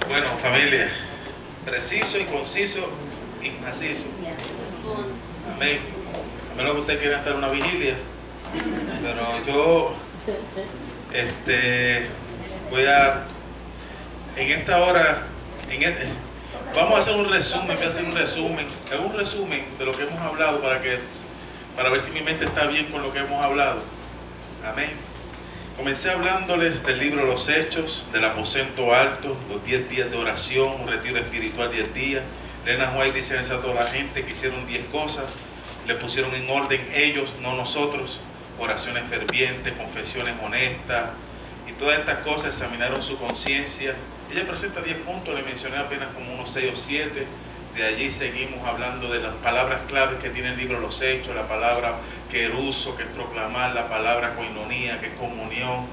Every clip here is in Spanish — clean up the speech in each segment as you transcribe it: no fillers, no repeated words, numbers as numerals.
Bueno, familia, preciso y conciso y macizo. Amén. A menos que usted quiera estar en una vigilia, pero yo voy a, en esta hora, vamos a hacer un resumen, hago un resumen de lo que hemos hablado para ver si mi mente está bien con lo que hemos hablado. Amén. Comencé hablándoles del libro Los Hechos, del aposento alto, los 10 días de oración, un retiro espiritual 10 días. Elena White dice a toda la gente que hicieron 10 cosas, le pusieron en orden ellos, no nosotros, oraciones fervientes, confesiones honestas, y todas estas cosas examinaron su conciencia. Ella presenta 10 puntos, le mencioné apenas como unos 6 o 7. De allí seguimos hablando de las palabras claves que tiene el libro Los Hechos, la palabra queruso, que es proclamar, la palabra koinonía, que es comunión,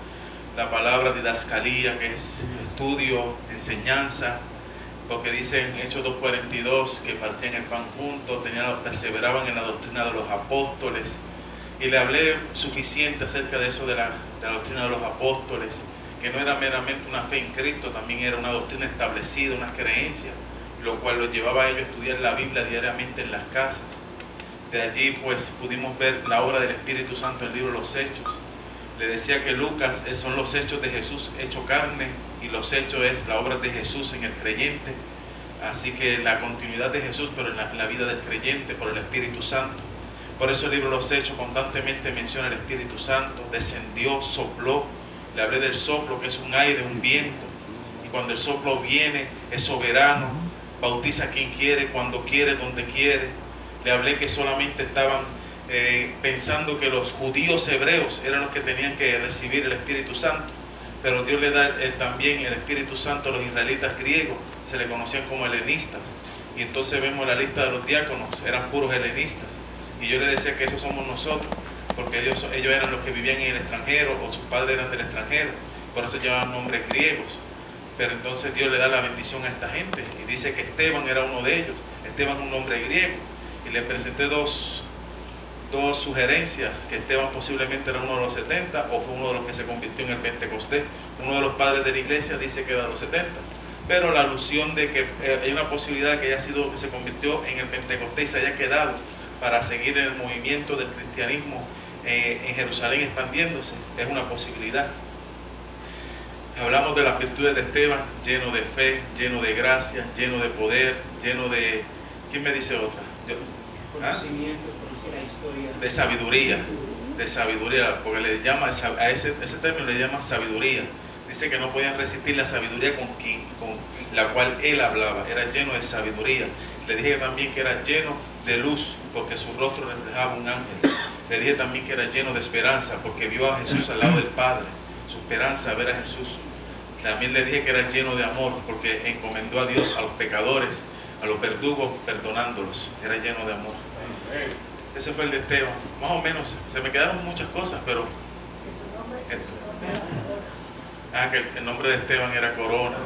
la palabra didascalía, que es estudio, enseñanza, porque dice en Hechos 2:42 que partían el pan juntos, perseveraban en la doctrina de los apóstoles, y le hablé suficiente acerca de eso, de la doctrina de los apóstoles, que no era meramente una fe en Cristo, también era una doctrina establecida, unas creencias, lo cual los llevaba a ellos a estudiar la Biblia diariamente en las casas. De allí pues pudimos ver la obra del Espíritu Santo en el libro Los Hechos. Le decía que Lucas son los hechos de Jesús hecho carne, y los hechos es la obra de Jesús en el creyente. Así que la continuidad de Jesús, pero en la vida del creyente por el Espíritu Santo. Por eso el libro Los Hechos constantemente menciona el Espíritu Santo. Descendió, sopló. Le hablé del soplo, que es un aire, un viento, y cuando el soplo viene es soberano, bautiza a quien quiere, cuando quiere, donde quiere. Le hablé que solamente estaban pensando que los judíos hebreos eran los que tenían que recibir el Espíritu Santo, pero Dios le da también el Espíritu Santo a los israelitas griegos, se le conocían como helenistas, y entonces vemos la lista de los diáconos, eran puros helenistas, y yo le decía que esos somos nosotros, porque ellos eran los que vivían en el extranjero, o sus padres eran del extranjero, por eso llevaban nombres griegos. Pero entonces Dios le da la bendición a esta gente, y dice que Esteban era uno de ellos. Esteban es un nombre griego, y le presenté dos sugerencias, que Esteban posiblemente era uno de los 70 o fue uno de los que se convirtió en el Pentecostés. Uno de los padres de la iglesia dice que era de los 70, pero la alusión de que hay una posibilidad que se convirtió en el Pentecostés y se haya quedado para seguir en el movimiento del cristianismo en Jerusalén expandiéndose, es una posibilidad. Hablamos de las virtudes de Esteban, lleno de fe, lleno de gracia, lleno de poder, lleno de... ¿Quién me dice otra? Conocimiento, conocer la historia. De sabiduría, porque le llama a ese término le llama sabiduría. Dice que no podían resistir la sabiduría con la cual él hablaba, era lleno de sabiduría. Le dije también que era lleno de luz, porque su rostro reflejaba un ángel. Le dije también que era lleno de esperanza, porque vio a Jesús al lado del Padre. Su esperanza, ver a Jesús. También le dije que era lleno de amor, porque encomendó a Dios a los pecadores, a los verdugos, perdonándolos. Era lleno de amor. Ese fue el de Esteban. Más o menos, se me quedaron muchas cosas, pero que el nombre de Esteban era corona,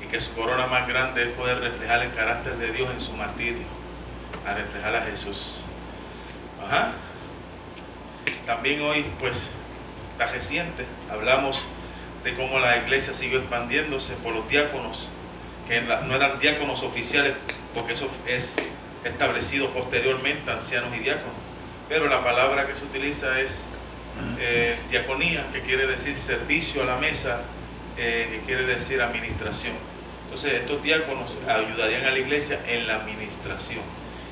y que su corona más grande es poder reflejar el carácter de Dios en su martirio, a reflejar a Jesús. También hoy pues está reciente, hablamos de cómo la iglesia siguió expandiéndose por los diáconos, que no eran diáconos oficiales, porque eso es establecido posteriormente, ancianos y diáconos, pero la palabra que se utiliza es diaconía, que quiere decir servicio a la mesa, que quiere decir administración. Entonces estos diáconos ayudarían a la iglesia en la administración,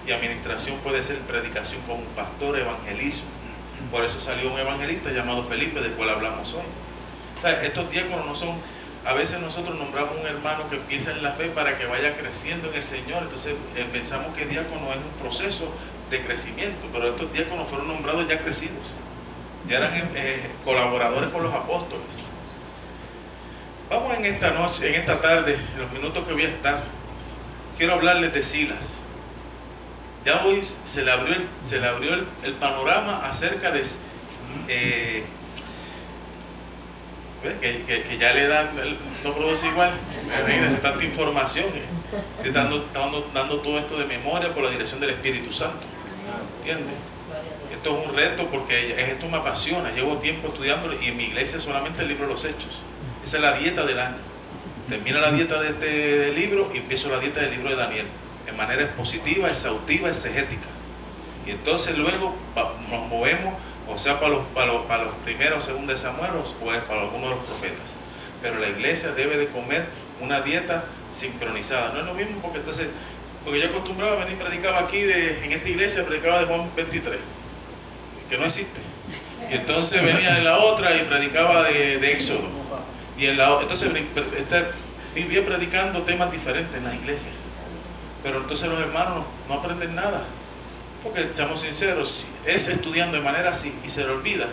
y administración puede ser predicación con un pastor, evangelismo. Por eso salió un evangelista llamado Felipe, del cual hablamos hoy. O sea, estos diáconos no son, a veces nosotros nombramos un hermano que empieza en la fe para que vaya creciendo en el Señor, entonces pensamos que diácono es un proceso de crecimiento, pero estos diáconos fueron nombrados ya crecidos, ya eran colaboradores con los apóstoles. Vamos en esta noche, en esta tarde, en los minutos que voy a estar, quiero hablarles de Silas. Ya hoy se le abrió el panorama acerca de que ya la edad no produce igual. Imagínense tanta información, te dando todo esto de memoria por la dirección del Espíritu Santo. ¿Entiendes? Esto es un reto, porque esto me apasiona. Llevo tiempo estudiándolo, y en mi iglesia solamente el libro de Los Hechos. Esa es la dieta del año. Termina la dieta de este libro y empiezo la dieta del libro de Daniel, en manera expositiva, exhaustiva, exegética. Y entonces luego nos movemos, o sea, para los primeros, segundos de Samuel, o pues para algunos de los profetas. Pero la iglesia debe de comer una dieta sincronizada. No es lo mismo porque yo acostumbraba a venir y predicaba aquí, en esta iglesia predicaba de Juan 23, que no existe. Y entonces venía en la otra y predicaba de Éxodo. Y entonces vivía predicando temas diferentes en las iglesias. Pero entonces los hermanos no aprenden nada. Porque, seamos sinceros, si es estudiando de manera así y se le olvida,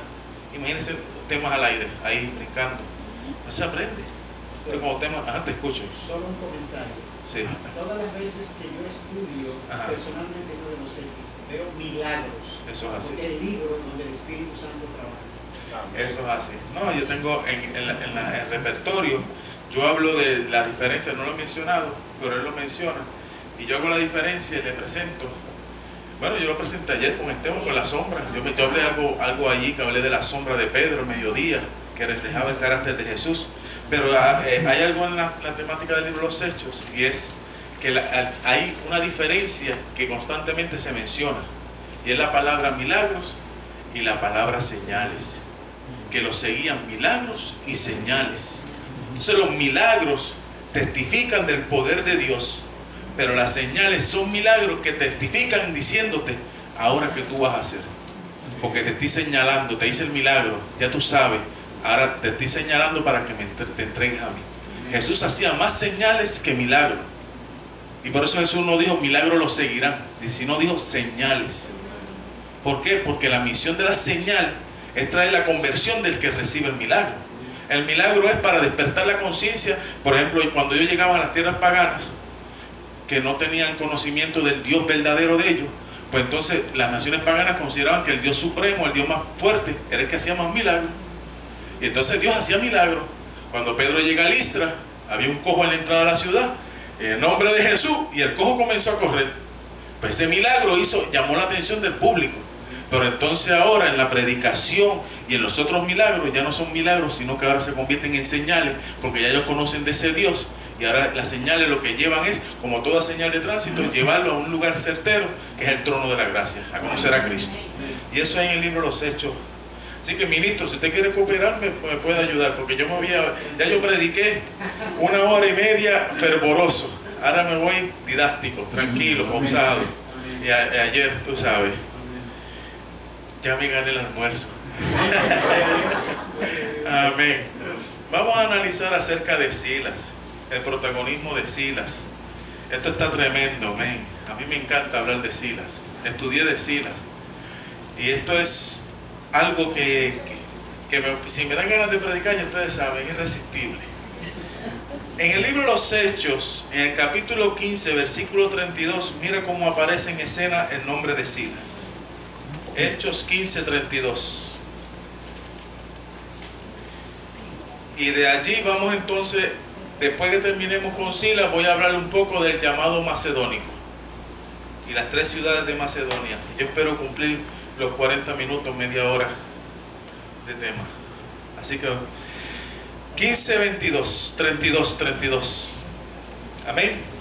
imagínense temas al aire, ahí brincando. No se aprende. Entonces, como temas, te escucho. Solo un comentario. Sí. Todas las veces que yo estudio, personalmente veo milagros. Eso es así. Porque el libro donde el Espíritu Santo trabaja. Eso es así. No, yo tengo en el repertorio, yo hablo de la diferencia, no lo he mencionado, pero él lo menciona. Y yo hago la diferencia y le presento. Bueno, yo lo presenté ayer con Esteban, con la sombra. Yo hablé algo allí, que hablé de la sombra de Pedro al mediodía, que reflejaba el carácter de Jesús. Pero hay algo en la temática del libro de los Hechos, y es que hay una diferencia que constantemente se menciona, y es la palabra milagros y la palabra señales, que los seguían milagros y señales. Entonces los milagros testifican del poder de Dios, pero las señales son milagros que testifican diciéndote ahora que tú vas a hacer, porque te estoy señalando, te hice el milagro, ya tú sabes, ahora te estoy señalando para que te entregues a mí. Jesús hacía más señales que milagros, y por eso Jesús no dijo milagros los seguirán, sino dijo señales. ¿Por qué? Porque la misión de la señal es traer la conversión del que recibe el milagro. El milagro es para despertar la conciencia. Por ejemplo, cuando yo llegaba a las tierras paganas, que no tenían conocimiento del Dios verdadero de ellos, pues entonces las naciones paganas consideraban que el Dios supremo, el Dios más fuerte, era el que hacía más milagros. Y entonces Dios hacía milagros. Cuando Pedro llega a Listra, había un cojo en la entrada de la ciudad, en el nombre de Jesús, y el cojo comenzó a correr. Pues ese milagro llamó la atención del público. Pero entonces ahora en la predicación y en los otros milagros ya no son milagros, sino que ahora se convierten en señales, porque ya ellos conocen de ese Dios. Y ahora las señales lo que llevan es, como toda señal de tránsito, llevarlo a un lugar certero, que es el trono de la gracia, a conocer a Cristo. Y eso hay en el libro de los Hechos. Así que, ministro, si usted quiere cooperarme, pues me puede ayudar, porque ya yo prediqué 1 hora y media fervoroso. Ahora me voy didáctico, tranquilo, pausado. Y ayer, tú sabes, ya me gané el almuerzo. Amén. Vamos a analizar acerca de Silas, el protagonismo de Silas. Esto está tremendo, amén. A mí me encanta hablar de Silas. Estudié de Silas. Y esto es algo que si me dan ganas de predicar, ya ustedes saben, es irresistible. En el libro de los Hechos, en el capítulo 15, versículo 32, mira cómo aparece en escena el nombre de Silas. Hechos 15, 32. Y de allí vamos entonces, después que terminemos con Silas, voy a hablar un poco del llamado macedónico y las 3 ciudades de Macedonia. Yo espero cumplir los 40 minutos, media hora de tema. Así que 15, 22, 32, 32. Amén.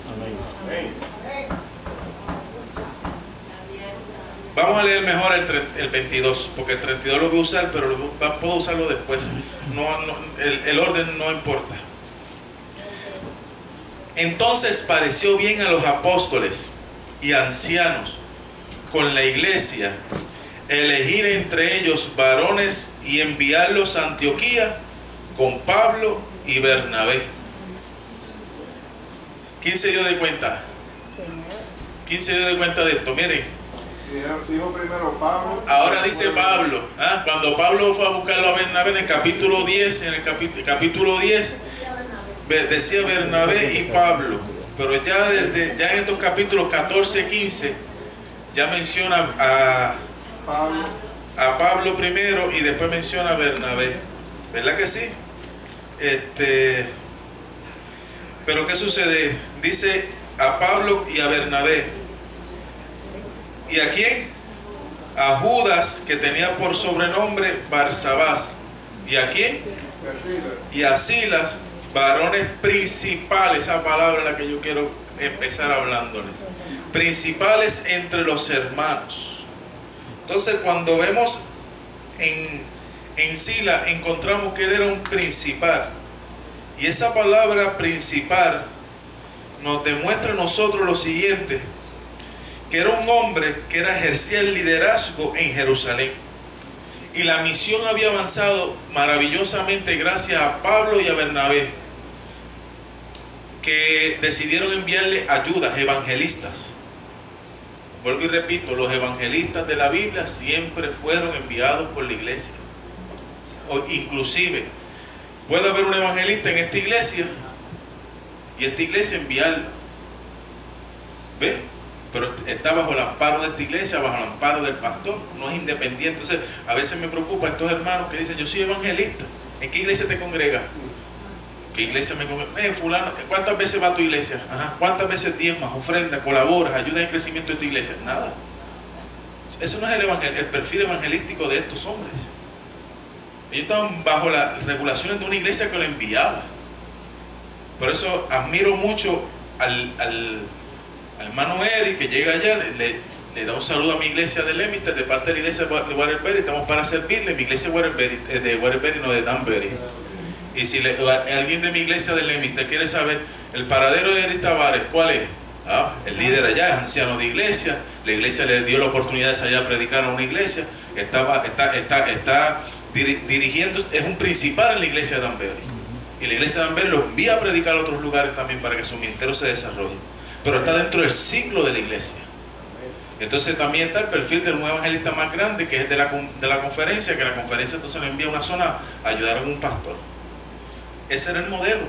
Vamos a leer mejor el 22, porque el 32 lo voy a usar, pero puedo usarlo después. El orden no importa. Entonces pareció bien a los apóstoles y ancianos con la iglesia elegir entre ellos varones y enviarlos a Antioquía con Pablo y Bernabé. ¿Quién se dio de cuenta? ¿Quién se dio de cuenta de esto? Miren. Dijo primero Pablo. Ahora dice Pablo. Cuando Pablo fue a buscarlo a Bernabé en el capítulo 10, capítulo 10 decía Bernabé y Pablo. Pero ya en estos capítulos 14, 15 ya menciona a Pablo primero y después menciona a Bernabé. ¿Verdad que sí? Pero ¿qué sucede? Dice a Pablo y a Bernabé. ¿Y a quién? A Judas, que tenía por sobrenombre Barsabás. ¿Y a quién? Y a Silas, varones principales, esa palabra es la que yo quiero empezar hablándoles, principales entre los hermanos. Entonces, cuando vemos en Sila, encontramos que él era un principal, y esa palabra principal nos demuestra a nosotros lo siguiente, que era un hombre que ejercía el liderazgo en Jerusalén, y la misión había avanzado maravillosamente gracias a Pablo y a Bernabé, que decidieron enviarle ayudas, evangelistas. Vuelvo y repito, los evangelistas de la Biblia siempre fueron enviados por la iglesia. O inclusive puede haber un evangelista en esta iglesia y esta iglesia enviarlo, ¿ve? Pero está bajo el amparo de esta iglesia, bajo el amparo del pastor, no es independiente. Entonces a veces me preocupa estos hermanos que dicen: yo soy evangelista. ¿En qué iglesia te congregas? ¿Qué iglesia me congrega? Fulano, ¿cuántas veces va a tu iglesia? Ajá. ¿Cuántas veces diezmas, ofrendas, colaboras, ayudas en el crecimiento de tu iglesia? Nada. Eso no es el perfil evangelístico de estos hombres. Ellos estaban bajo las regulaciones de una iglesia que lo enviaba. Por eso admiro mucho al hermano Eric, que llega allá, le da un saludo a mi iglesia de Leominster, de parte de la iglesia de Waterbury. Estamos para servirle. Mi iglesia de Waterbury, no de Danbury. Y si alguien de mi iglesia de Leominster quiere saber el paradero de Eric Tavares, ¿cuál es? El líder allá, es anciano de iglesia. La iglesia le dio la oportunidad de salir a predicar a una iglesia. Está dirigiendo, es un principal en la iglesia de Danbury. Y la iglesia de Danbury lo envía a predicar a otros lugares también para que su ministerio se desarrolle. Pero está dentro del ciclo de la iglesia. Entonces también está el perfil del nuevo evangelista más grande, que es de la conferencia, que la conferencia entonces le envía a una zona a ayudar a un pastor. Ese era el modelo.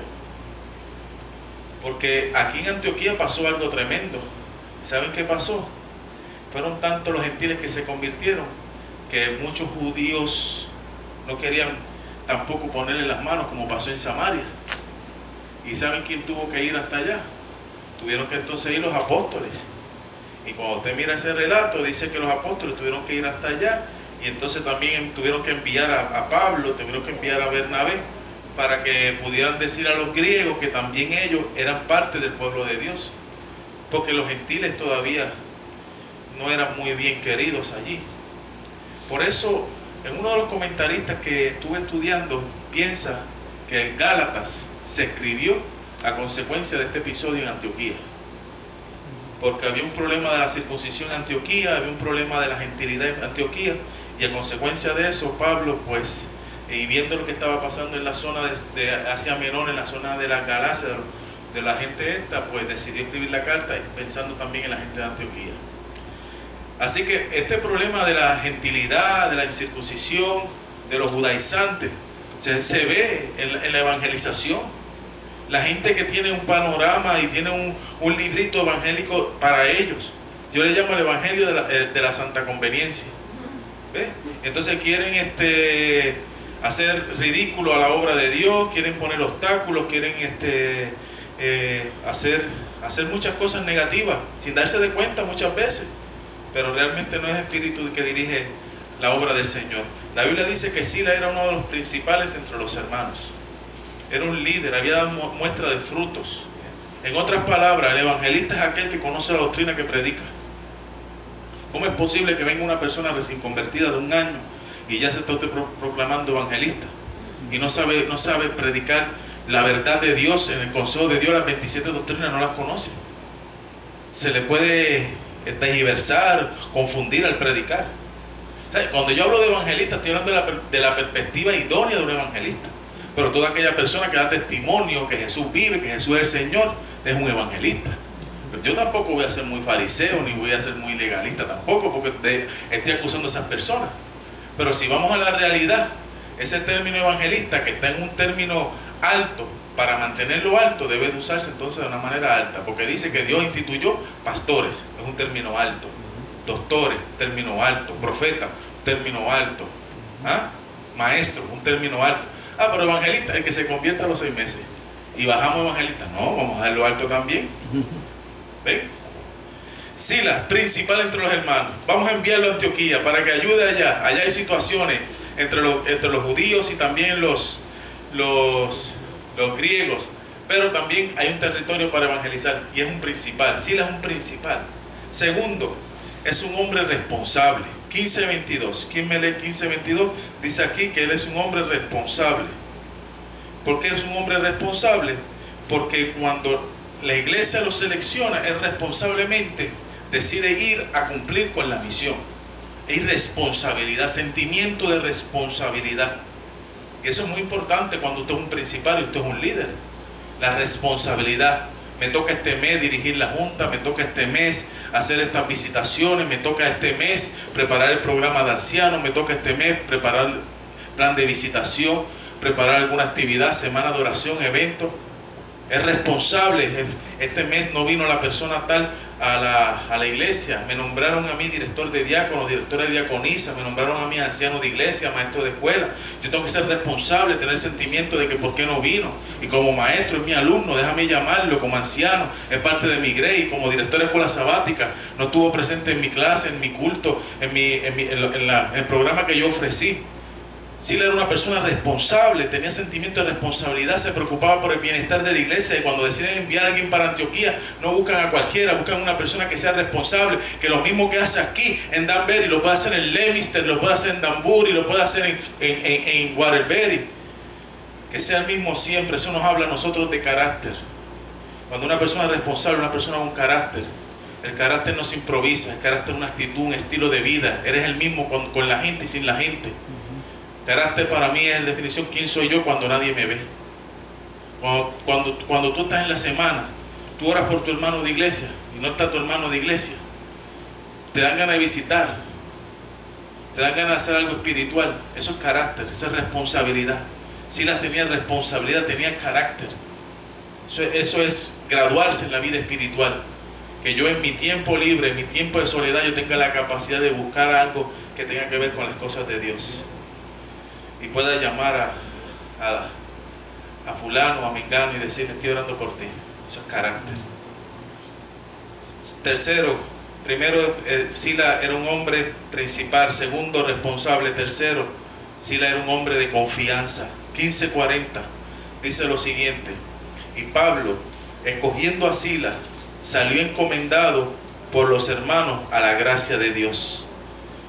Porque aquí en Antioquía pasó algo tremendo. ¿Saben qué pasó? Fueron tantos los gentiles que se convirtieron, que muchos judíos no querían tampoco ponerle las manos, como pasó en Samaria. ¿Y saben quién tuvo que ir hasta allá? Tuvieron que entonces ir los apóstoles. Y cuando usted mira ese relato, dice que los apóstoles tuvieron que ir hasta allá, y entonces también tuvieron que enviar a Pablo, tuvieron que enviar a Bernabé, para que pudieran decir a los griegos que también ellos eran parte del pueblo de Dios, porque los gentiles todavía no eran muy bien queridos allí. Por eso, en uno de los comentaristas que estuve estudiando, piensa que el Gálatas se escribió a consecuencia de este episodio en Antioquía, porque había un problema de la circuncisión en Antioquía, había un problema de la gentilidad en Antioquía, y a consecuencia de eso Pablo, pues, y viendo lo que estaba pasando en la zona de Asia Menor, en la zona de la Galacia, de la gente esta, pues decidió escribir la carta pensando también en la gente de Antioquía. Así que este problema de la gentilidad, de la incircuncisión, de los judaizantes, se ve en la evangelización. La gente que tiene un panorama y tiene un librito evangélico para ellos, yo le llamo el evangelio de la santa conveniencia. ¿Ve? Entonces quieren hacer ridículo a la obra de Dios, quieren poner obstáculos, quieren hacer muchas cosas negativas sin darse de cuenta muchas veces, pero realmente no es espíritu que dirige la obra del Señor. La Biblia dice que Sila era uno de los principales entre los hermanos, era un líder, había dado muestra de frutos. En otras palabras, el evangelista es aquel que conoce la doctrina que predica. ¿Cómo es posible que venga una persona recién convertida de 1 año y ya se está usted proclamando evangelista y no sabe predicar la verdad de Dios? En el consejo de Dios las 27 doctrinas no las conoce. Se le puede tergiversar, confundir al predicar. ¿Sabe? Cuando yo hablo de evangelista, estoy hablando de la perspectiva idónea de un evangelista. Pero toda aquella persona que da testimonio que Jesús vive, que Jesús es el Señor, es un evangelista. Pero yo tampoco voy a ser muy fariseo, ni voy a ser muy legalista tampoco, porque estoy acusando a esas personas. Pero si vamos a la realidad, ese término evangelista, que está en un término alto, para mantenerlo alto debe de usarse entonces de una manera alta, porque dice que Dios instituyó pastores, es un término alto, doctores, término alto, profeta, término alto, maestro, un término alto. Pero evangelista, el que se convierta a los 6 meses, y bajamos evangelista, no, vamos a dejarlo alto también. ¿Ven? Sila, principal entre los hermanos, vamos a enviarlo a Antioquía para que ayude allá. Allá hay situaciones entre los judíos y también los los griegos, pero también hay un territorio para evangelizar y es un principal. Silas es un principal. Segundo, es un hombre responsable. 15:22. ¿Quién me lee 15:22? Dice aquí que él es un hombre responsable. ¿Por qué es un hombre responsable? Porque cuando la iglesia lo selecciona, él responsablemente decide ir a cumplir con la misión. Hay responsabilidad, sentimiento de responsabilidad. Y eso es muy importante cuando usted es un principal y usted es un líder. La responsabilidad. Me toca este mes dirigir la junta, me toca este mes hacer estas visitaciones, me toca este mes preparar el programa de ancianos, me toca este mes preparar el plan de visitación, preparar alguna actividad, semana de oración, evento. Es responsable. Este mes no vino la persona tal a la iglesia. Me nombraron a mí director de diácono, directora de diaconisa, me nombraron a mí anciano de iglesia, maestro de escuela. Yo tengo que ser responsable, tener sentimiento de que por qué no vino. Y como maestro es mi alumno, déjame llamarlo. Como anciano es parte de mi grey. Como director de escuela sabática no estuvo presente en mi clase, en mi culto, en el programa que yo ofrecí. Silas era una persona responsable, tenía sentimiento de responsabilidad, se preocupaba por el bienestar de la iglesia. Y cuando deciden enviar a alguien para Antioquía, no buscan a cualquiera, buscan a una persona que sea responsable, que lo mismo que hace aquí en Danbury lo puede hacer en Leominster, lo puede hacer en Danbury, lo puede hacer en Waterbury. Que sea el mismo siempre. Eso nos habla a nosotros de carácter. Cuando una persona es responsable, una persona con carácter, el carácter no se improvisa, el carácter es una actitud, un estilo de vida. Eres el mismo con la gente y sin la gente. Carácter para mí es la definición quién soy yo cuando nadie me ve. Cuando tú estás en la semana, tú oras por tu hermano de iglesia y no está tu hermano de iglesia, te dan ganas de visitar, te dan ganas de hacer algo espiritual. Eso es carácter, eso es responsabilidad. Silas tenía responsabilidad, tenía carácter. Eso es graduarse en la vida espiritual. Que yo en mi tiempo libre, en mi tiempo de soledad, yo tenga la capacidad de buscar algo que tenga que ver con las cosas de Dios. Y pueda llamar a fulano, a mengano y decirle, estoy orando por ti. Eso es carácter. Tercero, primero, Silas era un hombre principal. Segundo, responsable. Tercero, Silas era un hombre de confianza. 15:40 dice lo siguiente: y Pablo, escogiendo a Silas, salió encomendado por los hermanos a la gracia de Dios.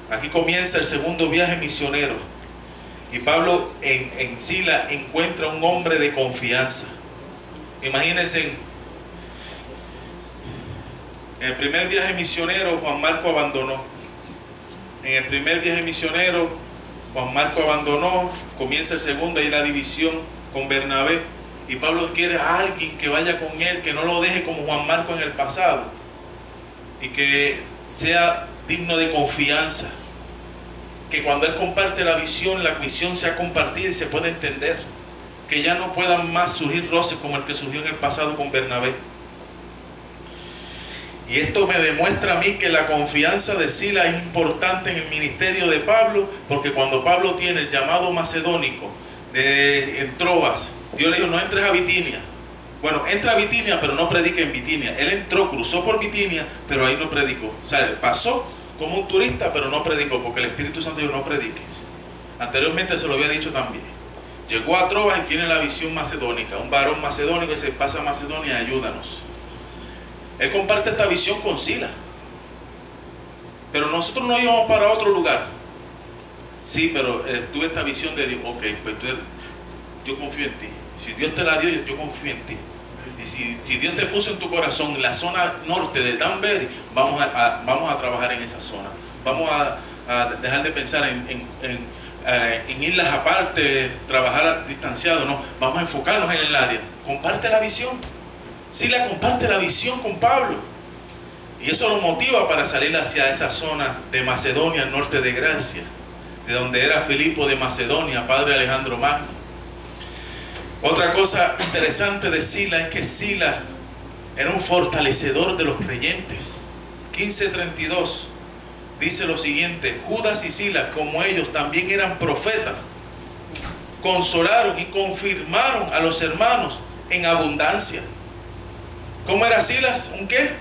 Aquí comienza el segundo viaje misionero. Y Pablo en Silas encuentra un hombre de confianza. Imagínense, en el primer viaje misionero Juan Marco abandonó. En el primer viaje misionero Juan Marco abandonó. Comienza el segundo, hay la división con Bernabé. Y Pablo quiere a alguien que vaya con él, que no lo deje como Juan Marco en el pasado. Y que sea digno de confianza. Que cuando él comparte la visión sea compartida y se pueda entender. Que ya no puedan más surgir roces como el que surgió en el pasado con Bernabé. Y esto me demuestra a mí que la confianza de Silas es importante en el ministerio de Pablo, porque cuando Pablo tiene el llamado macedónico en Troas, Dios le dijo, no entres a Bitinia. Bueno, entra a Bitinia, pero no predica en Bitinia. Él entró, cruzó por Bitinia, pero ahí no predicó. O sea, pasó como un turista, pero no predicó, porque el Espíritu Santo dijo, no prediques. Anteriormente se lo había dicho también. Llegó a Troas y tiene la visión macedónica. Un varón macedónico y se pasa a Macedonia, ayúdanos. Él comparte esta visión con Silas. Pero nosotros no íbamos para otro lugar. Sí, pero tuve esta visión de Dios. Ok, pues yo confío en ti. Si Dios te la dio, yo confío en ti. Y si Dios te puso en tu corazón en la zona norte de Danbury, vamos a trabajar en esa zona. Vamos a dejar de pensar en islas aparte, trabajar distanciado. No, vamos a enfocarnos en el área. Comparte la visión. Silas comparte la visión con Pablo. Y eso lo motiva para salir hacia esa zona de Macedonia, al norte de Gracia, de donde era Filipo de Macedonia, padre Alejandro Magno. Otra cosa interesante de Silas es que Silas era un fortalecedor de los creyentes. 15:32 dice lo siguiente: Judas y Silas, como ellos también eran profetas, consolaron y confirmaron a los hermanos en abundancia. ¿Cómo era Silas? ¿Un qué?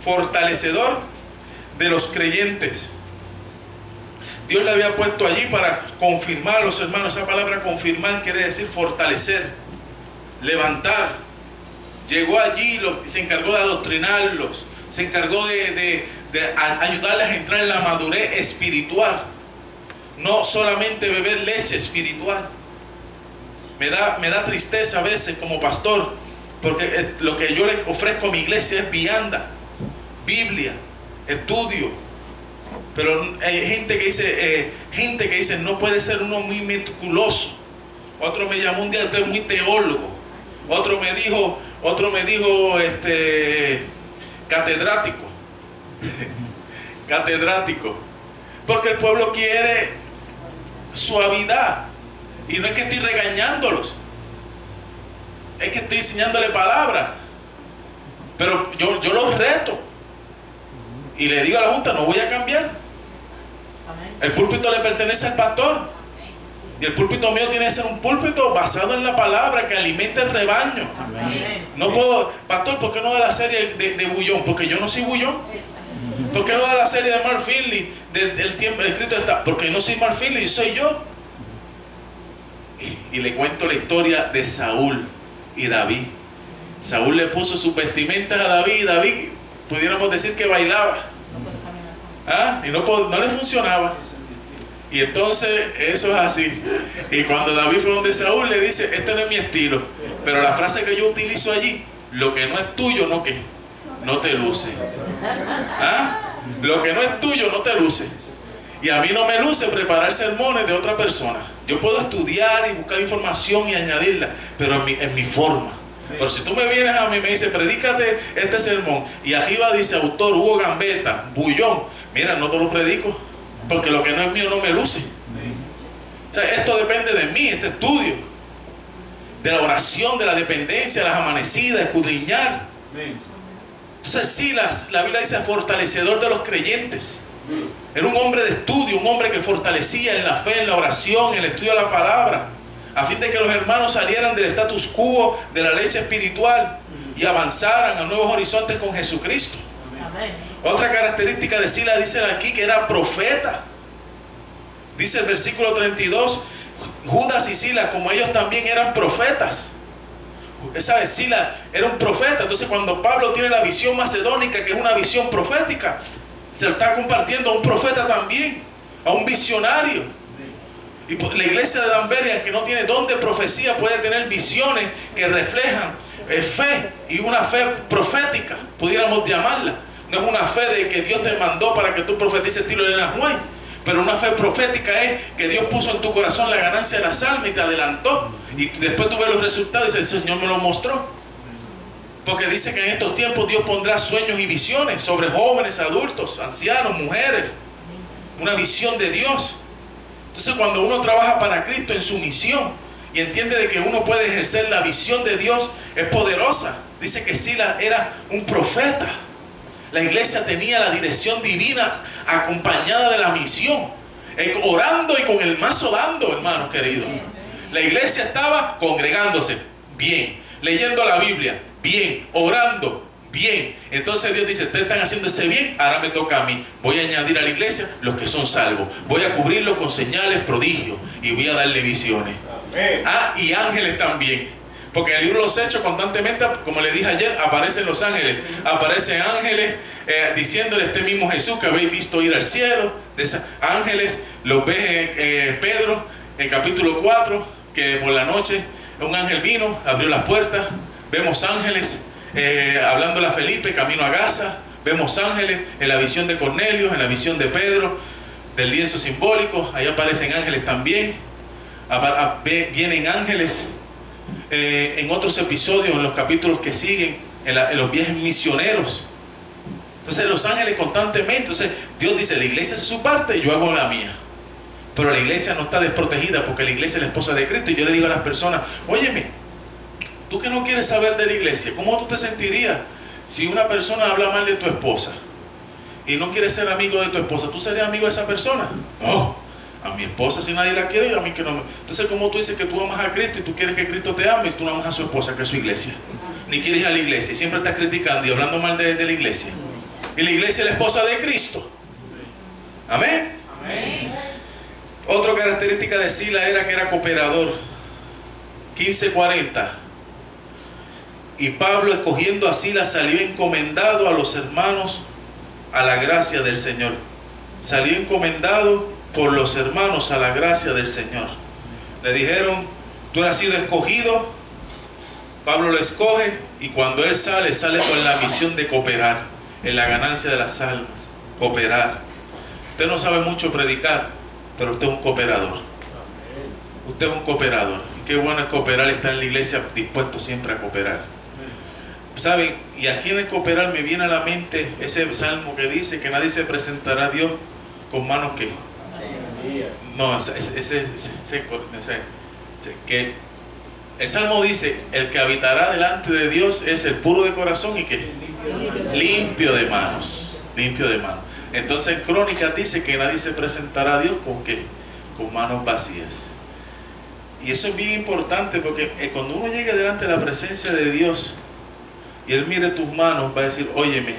Fortalecedor de los creyentes. Dios le había puesto allí para confirmar a los hermanos. Esa palabra confirmar quiere decir fortalecer. levantar. Llegó allí, se encargó de adoctrinarlos, se encargó de ayudarles a entrar en la madurez espiritual, no solamente beber leche espiritual. Me da tristeza a veces como pastor, porque lo que yo le ofrezco a mi iglesia es vianda, Biblia, estudio. Pero hay gente que dice no puede ser uno muy meticuloso. Otro me llamó un día, usted es muy teólogo. Otro me dijo catedrático. Catedrático. Porque el pueblo quiere suavidad. Y no es que estoy regañándolos, es que estoy enseñándole palabras. Pero yo los reto y le digo a la junta, no voy a cambiar. El púlpito le pertenece al pastor, y el púlpito mío tiene que ser un púlpito basado en la palabra, que alimente el rebaño. No puedo, pastor, ¿por qué no da la serie de Bullón? Porque yo no soy Bullón. ¿Por qué no da la serie de Mark Finley del tiempo escrito? Porque no soy Mark Finley, soy yo. Y le cuento la historia de Saúl y David. Saúl le puso sus vestimentas a David, y David, pudiéramos decir que bailaba, y no le funcionaba. Y entonces eso es así. Y cuando David fue donde Saúl, le dice, este no es mi estilo. Pero la frase que yo utilizo allí, lo que no es tuyo, no te luce. Lo que no es tuyo no te luce. Y a mí no me luce preparar sermones de otra persona. Yo puedo estudiar y buscar información y añadirla, pero en mi forma. Pero si tú me vienes a mí y me dices, predícate este sermón, y arriba dice autor Hugo Gambetta, Bullón, mira, no te lo predico, porque lo que no es mío no me luce. O sea, esto depende de mí, este estudio, de la oración, de la dependencia, de las amanecidas, escudriñar. Entonces sí, la Biblia dice fortalecedor de los creyentes. Era un hombre de estudio, un hombre que fortalecía en la fe, en la oración, en el estudio de la palabra, a fin de que los hermanos salieran del status quo de la leche espiritual y avanzaran a nuevos horizontes con Jesucristo. Amén. Otra característica de Silas, dice aquí, que era profeta. Dice el versículo 32, Judas y Silas, como ellos también eran profetas. ¿Sabes? Silas era un profeta. Entonces cuando Pablo tiene la visión macedónica, que es una visión profética, se lo está compartiendo a un profeta también, a un visionario. Y la iglesia de Danbury, que no tiene don de profecía, puede tener visiones que reflejan fe, y una fe profética, pudiéramos llamarla. No es una fe de que Dios te mandó para que tú profetices estilo de Elena White, pero una fe profética es que Dios puso en tu corazón la ganancia de las almas y te adelantó, y después tú ves los resultados y dices, el Señor me lo mostró. Porque dice que en estos tiempos Dios pondrá sueños y visiones sobre jóvenes, adultos, ancianos, mujeres. Una visión de Dios. Entonces cuando uno trabaja para Cristo en su misión y entiende de que uno puede ejercer la visión de Dios, es poderosa. Dice que Silas era un profeta. La iglesia tenía la dirección divina acompañada de la misión, orando y con el mazo dando, hermanos queridos. La iglesia estaba congregándose, bien, leyendo la Biblia, bien, orando, bien. Entonces Dios dice, ustedes están haciendo ese bien, ahora me toca a mí. Voy a añadir a la iglesia los que son salvos. Voy a cubrirlos con señales, prodigios, y voy a darle visiones. Y ángeles también. Porque en el libro de los Hechos constantemente, como le dije ayer, aparecen los ángeles. Aparecen ángeles diciéndole este mismo Jesús que habéis visto ir al cielo. Ángeles, los ve Pedro en capítulo 4, que por la noche un ángel vino, abrió las puertas. Vemos ángeles hablándole a Felipe camino a Gaza. Vemos ángeles en la visión de Cornelio, en la visión de Pedro, del lienzo simbólico. Ahí aparecen ángeles también. Vienen ángeles en otros episodios, en los capítulos que siguen, en los viajes misioneros. Entonces los ángeles constantemente. Entonces Dios dice, la iglesia hace su parte y yo hago la mía. Pero la iglesia no está desprotegida, porque la iglesia es la esposa de Cristo. Y yo le digo a las personas, óyeme, tú que no quieres saber de la iglesia, ¿cómo tú te sentirías si una persona habla mal de tu esposa y no quieres ser amigo de tu esposa? ¿Tú serías amigo de esa persona? No, a mi esposa si nadie la quiere, a mí que no me... Entonces, ¿cómo tú dices que tú amas a Cristo y tú quieres que Cristo te ame y tú no amas a su esposa, que es su iglesia? Ni quieres ir a la iglesia y siempre estás criticando y hablando mal de la iglesia. Y la iglesia es la esposa de Cristo. Amén. Amén. Otra característica de Silas era que era cooperador. 15:40. Y Pablo, escogiendo a Silas, salió encomendado a los hermanos a la gracia del Señor. Salió encomendado por los hermanos a la gracia del Señor. Le dijeron: tú has sido escogido. Pablo lo escoge, y cuando él sale, sale con la misión de cooperar en la ganancia de las almas. Cooperar. Usted no sabe mucho predicar, pero usted es un cooperador. Usted es un cooperador. Y qué bueno es cooperar, estar en la iglesia dispuesto siempre a cooperar. ¿Saben? Y aquí en el cooperar me viene a la mente ese salmo que dice que nadie se presentará a Dios con manos que... No, que el salmo dice: el que habitará delante de Dios es el puro de corazón y que limpio de manos. Limpio de manos. Entonces en Crónicas dice que nadie se presentará a Dios con ¿qué? Con manos vacías. Y eso es bien importante, porque cuando uno llegue delante de la presencia de Dios y Él mire tus manos, va a decir: óyeme,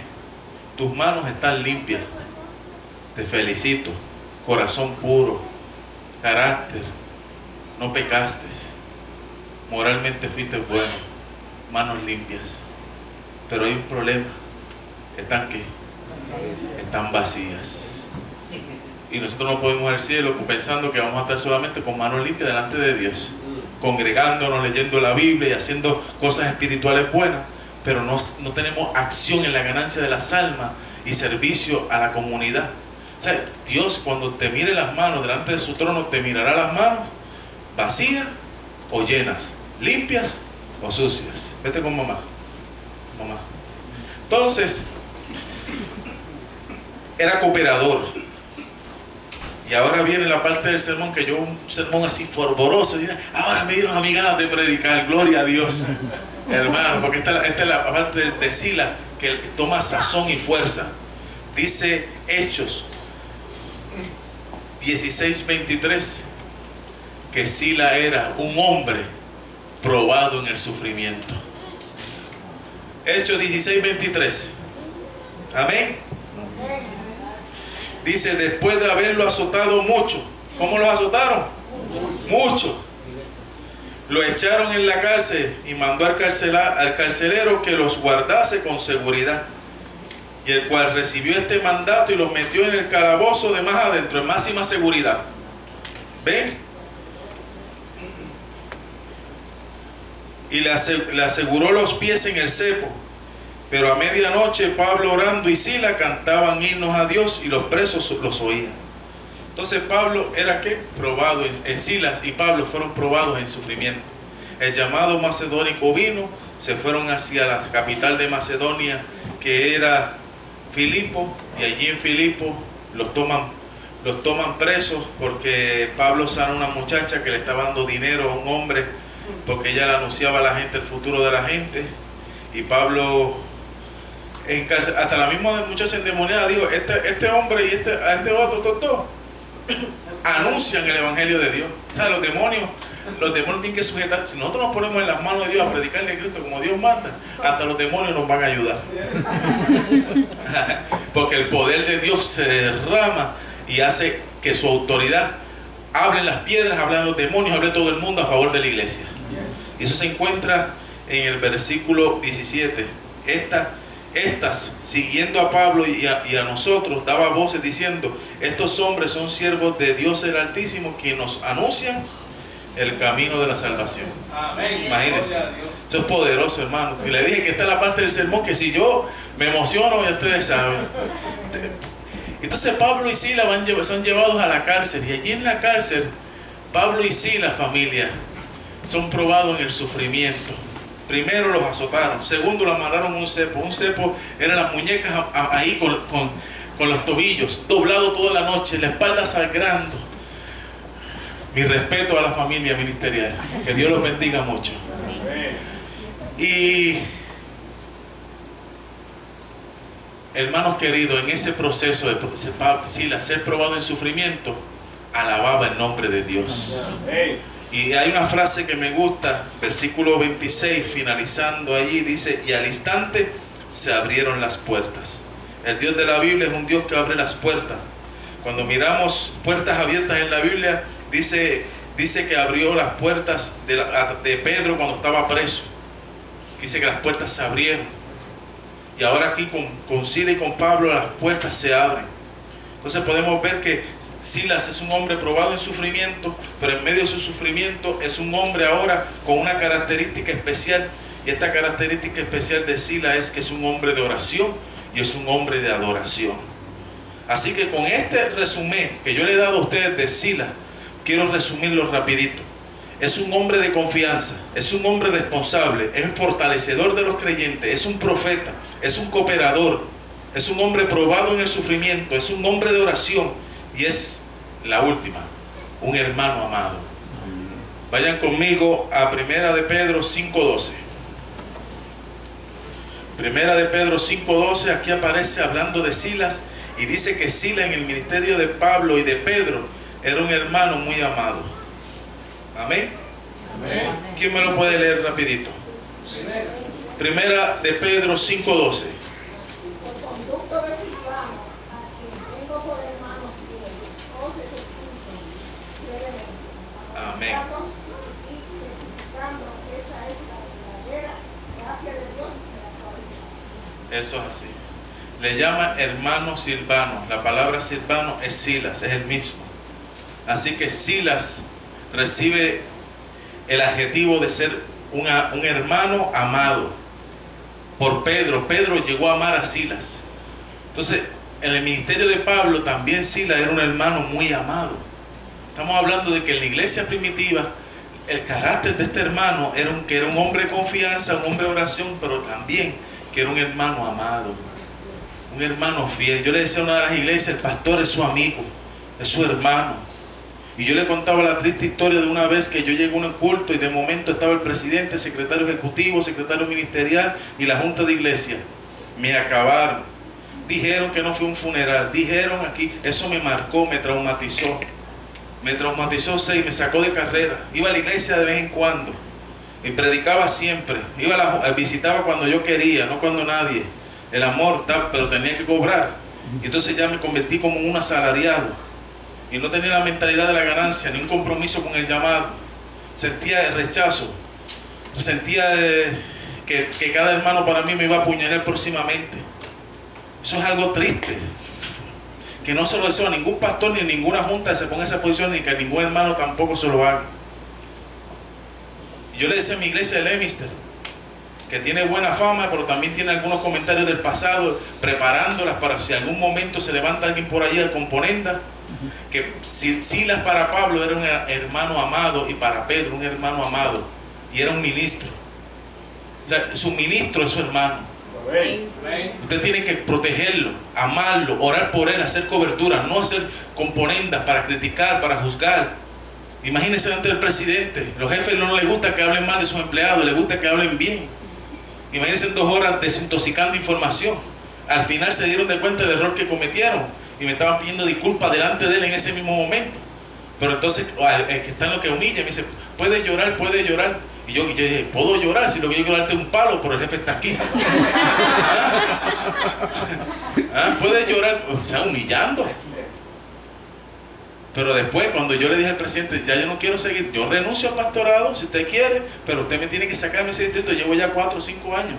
tus manos están limpias, te felicito, corazón puro, carácter, no pecaste, moralmente fuiste bueno, manos limpias. Pero hay un problema: están ¿qué? Están vacías. Y nosotros no podemos ir al cielo pensando que vamos a estar solamente con manos limpias delante de Dios, congregándonos, leyendo la Biblia y haciendo cosas espirituales buenas, pero no tenemos acción en la ganancia de las almas y servicio a la comunidad. O sea, Dios, cuando te mire las manos delante de su trono, te mirará las manos vacías o llenas, limpias o sucias. Vete con mamá. Entonces, era cooperador. Y ahora viene la parte del sermón, que yo, un sermón así fervoroso, y ahora me dieron a mí ganas de predicar, gloria a Dios, hermano, porque esta es la parte de Silas, que toma sazón y fuerza. Dice Hechos 16:23, que Silas era un hombre probado en el sufrimiento. Hechos 16:23. Amén. Dice: después de haberlo azotado mucho. ¿Cómo lo azotaron? Mucho. Lo echaron en la cárcel y mandó al carcelero que los guardase con seguridad, y el cual recibió este mandato y los metió en el calabozo de más adentro, en máxima seguridad. ¿Ven? Y le aseguró los pies en el cepo. Pero a medianoche Pablo, orando, y Silas cantaban himnos a Dios, y los presos los oían. Entonces Pablo era ¿qué? Probado. Silas y Pablo fueron probados en sufrimiento. El llamado macedónico vino, se fueron hacia la capital de Macedonia, que era Filipo, y allí en Filipo los toman presos, porque Pablo sana a una muchacha que le estaba dando dinero a un hombre, porque ella le anunciaba a la gente el futuro de la gente. Y Pablo, hasta la misma muchacha endemoniada dijo: este hombre y a este otro, todos anuncian el evangelio de Dios. O sea, los demonios tienen que sujetar. Si nosotros nos ponemos en las manos de Dios a predicarle a Cristo como Dios manda, hasta los demonios nos van a ayudar. Porque el poder de Dios se derrama y hace que su autoridad hable en las piedras, hable en los demonios, hable todo el mundo a favor de la iglesia. Y eso se encuentra en el versículo 17. Estas, siguiendo a Pablo y a nosotros, daba voces diciendo: estos hombres son siervos de Dios el Altísimo, quienes nos anuncian el camino de la salvación. Amén. Imagínense. Eso es poderoso, hermano. Y le dije que esta es la parte del sermón que si yo me emociono, ya ustedes saben. Entonces Pablo y Silas son llevados a la cárcel, y allí en la cárcel Pablo y Silas, familia, son probados en el sufrimiento. Primero los azotaron, segundo los amarraron un cepo. Un cepo eran las muñecas ahí con los tobillos, doblado toda la noche, la espalda sangrando. Mi respeto a la familia ministerial, que Dios los bendiga mucho. Y hermanos queridos, en ese proceso de Silas ser probado en sufrimiento, alababa el nombre de Dios. Y hay una frase que me gusta, versículo 26, finalizando allí, dice: y al instante se abrieron las puertas. El Dios de la Biblia es un Dios que abre las puertas. Cuando miramos puertas abiertas en la Biblia, dice que abrió las puertas de Pedro cuando estaba preso. dice que las puertas se abrieron. Y ahora aquí con Silas y con Pablo las puertas se abren. Entonces podemos ver que Silas es un hombre probado en sufrimiento, pero en medio de su sufrimiento es un hombre ahora con una característica especial. Y esta característica especial de Silas es que es un hombre de oración y es un hombre de adoración. Así que con este resumen que yo le he dado a ustedes de Silas, quiero resumirlo rapidito. Es un hombre de confianza, es un hombre responsable, es un fortalecedor de los creyentes, es un profeta, es un cooperador, es un hombre probado en el sufrimiento, es un hombre de oración y es la última, un hermano amado. Vayan conmigo a Primera de Pedro 5:12. Primera de Pedro 5:12, aquí aparece hablando de Silas y dice que Silas en el ministerio de Pablo y de Pedro era un hermano muy amado. Amén. Amén. ¿Quién me lo puede leer rapidito? Primera de Pedro 5:12. El conducto de Silvano, a quien tengo por hermano fiel, os escrito brevemente. Amén. Y testificando que esa es la verdadera gracia de Dios en la cual estamos. Eso es así. Le llama hermano Silvano. La palabra Silvano es Silas, es el mismo. Así que Silas recibe el adjetivo de ser un hermano amado por Pedro. Pedro llegó a amar a Silas. Entonces, en el ministerio de Pablo también Silas era un hermano muy amado. Estamos hablando de que en la iglesia primitiva el carácter de este hermano era que era un hombre de confianza, un hombre de oración, pero también que era un hermano amado, un hermano fiel. Yo le decía a una de las iglesias, el pastor es su amigo, es su hermano. Y yo le contaba la triste historia de una vez que yo llegué a un culto y de momento estaba el presidente, secretario ejecutivo, secretario ministerial y la junta de iglesia. Me acabaron. Dijeron que no fue un funeral. Dijeron aquí, eso me marcó, me traumatizó. Me traumatizó, me sacó de carrera. Iba a la iglesia de vez en cuando y predicaba siempre. Visitaba cuando yo quería, no cuando nadie. El amor, pero tenía que cobrar. Y entonces ya me convertí como un asalariado. Y no tenía la mentalidad de la ganancia, ni un compromiso con el llamado. Sentía el rechazo. Sentía que cada hermano para mí me iba a apuñalar próximamente. Eso es algo triste. Que no se lo deseo a ningún pastor ni a ninguna junta que se ponga en esa posición, ni que a ningún hermano tampoco se lo haga. Y yo le decía a mi iglesia de Leominster, que tiene buena fama, pero también tiene algunos comentarios del pasado, preparándolas para si algún momento se levanta alguien por allí al componenda, que Silas para Pablo era un hermano amado y para Pedro un hermano amado y era un ministro. O sea, su ministro es su hermano. Usted tiene que protegerlo, amarlo, orar por él, hacer cobertura, no hacer componendas para criticar, para juzgar. Imagínense ante el presidente, los jefes no les gusta que hablen mal de sus empleados, les gusta que hablen bien. Imagínense 2 horas desintoxicando información. Al final se dieron de cuenta del error que cometieron y me estaban pidiendo disculpas delante de él en ese mismo momento. Pero entonces el que está en lo que humilla me dice, puede llorar, puede llorar. Y yo dije, puedo llorar si lo que yo quiero darte un palo, pero el jefe está aquí. Puede llorar, o sea, humillando. Pero después, cuando yo le dije al presidente, ya yo no quiero seguir, yo renuncio al pastorado si usted quiere, pero usted me tiene que sacar de ese distrito. Llevo ya 4 o 5 años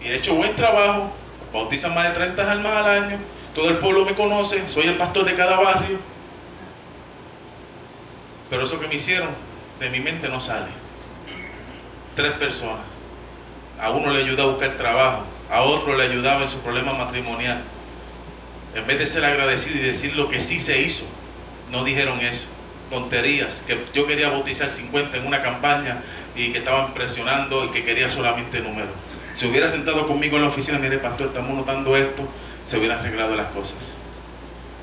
y he hecho buen trabajo, bautizan más de 30 almas al año, todo el pueblo me conoce, soy el pastor de cada barrio. Pero eso que me hicieron de mi mente no sale. 3 personas, a uno le ayudaba a buscar trabajo, a otro le ayudaba en su problema matrimonial. En vez de ser agradecido y decir lo que sí se hizo, no dijeron eso. Tonterías, que yo quería bautizar 50 en una campaña y que estaban presionando y que quería solamente números. Si hubiera sentado conmigo en la oficina, mire pastor, estamos notando esto, se hubieran arreglado las cosas.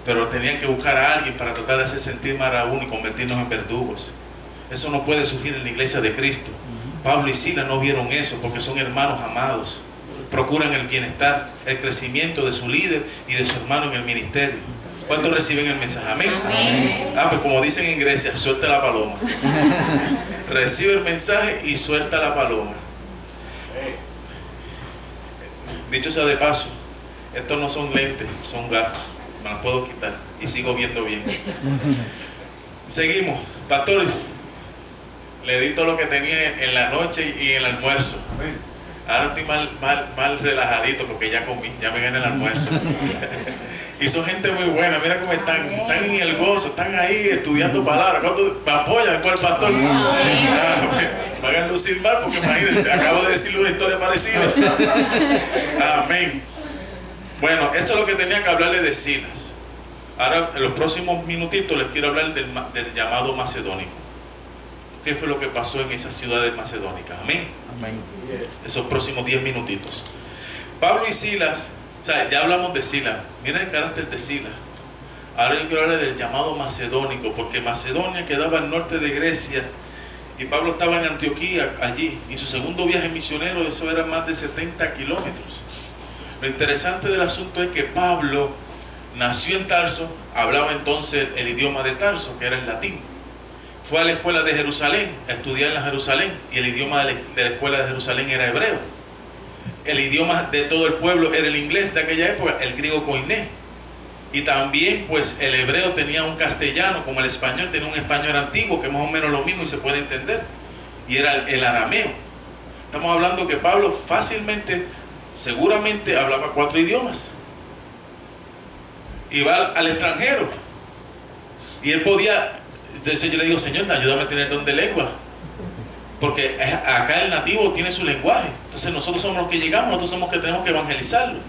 Pero tenían que buscar a alguien para tratar de hacer sentir mal a uno y convertirnos en verdugos. Eso no puede surgir en la iglesia de Cristo. Pablo y Silas no vieron eso porque son hermanos amados. Procuran el bienestar, el crecimiento de su líder y de su hermano en el ministerio. ¿Cuántos reciben el mensaje? Amén. Amén. Pues como dicen en Grecia, suelta la paloma. Recibe el mensaje y suelta la paloma. Dicho sea de paso, estos no son lentes, son gafas. Me las puedo quitar y sigo viendo bien. Seguimos, pastores. Le di todo lo que tenía en la noche y en el almuerzo. Ahora estoy mal relajadito porque ya comí, ya me gané el almuerzo. Y son gente muy buena, mira cómo están en el gozo, están ahí estudiando palabras. ¿Cuánto me apoyan con el pastor? Me hagan lucir mal porque imagínate, acabo de decirle una historia parecida. Amén. Bueno, esto es lo que tenía que hablarle de Silas. Ahora, en los próximos minutitos les quiero hablar del llamado macedónico. ¿Qué fue lo que pasó en esas ciudades macedónicas? Amén. Amén. Esos próximos 10 minutitos. Pablo y Silas, o sea, ya hablamos de Silas. Miren el carácter de Silas. Ahora yo quiero hablar del llamado macedónico, porque Macedonia quedaba al norte de Grecia y Pablo estaba en Antioquía allí. Y su segundo viaje misionero, eso era más de 70 kilómetros. Lo interesante del asunto es que Pablo nació en Tarso, hablaba entonces el idioma de Tarso, que era el latín. Fue a la escuela de Jerusalén, a estudiar en la Jerusalén, y el idioma de la escuela de Jerusalén era hebreo. El idioma de todo el pueblo era el inglés de aquella época, el griego koiné. Y también pues el hebreo tenía un castellano, como el español tenía un español antiguo, que es más o menos lo mismo y se puede entender. Y era el arameo. Estamos hablando que Pablo fácilmente, seguramente hablaba 4 idiomas. Y va al extranjero. Y él podía... Entonces yo le digo, Señor, ayúdame a tener don de lengua, porque acá el nativo tiene su lenguaje. Entonces nosotros somos los que llegamos, nosotros somos los que tenemos que evangelizarlo.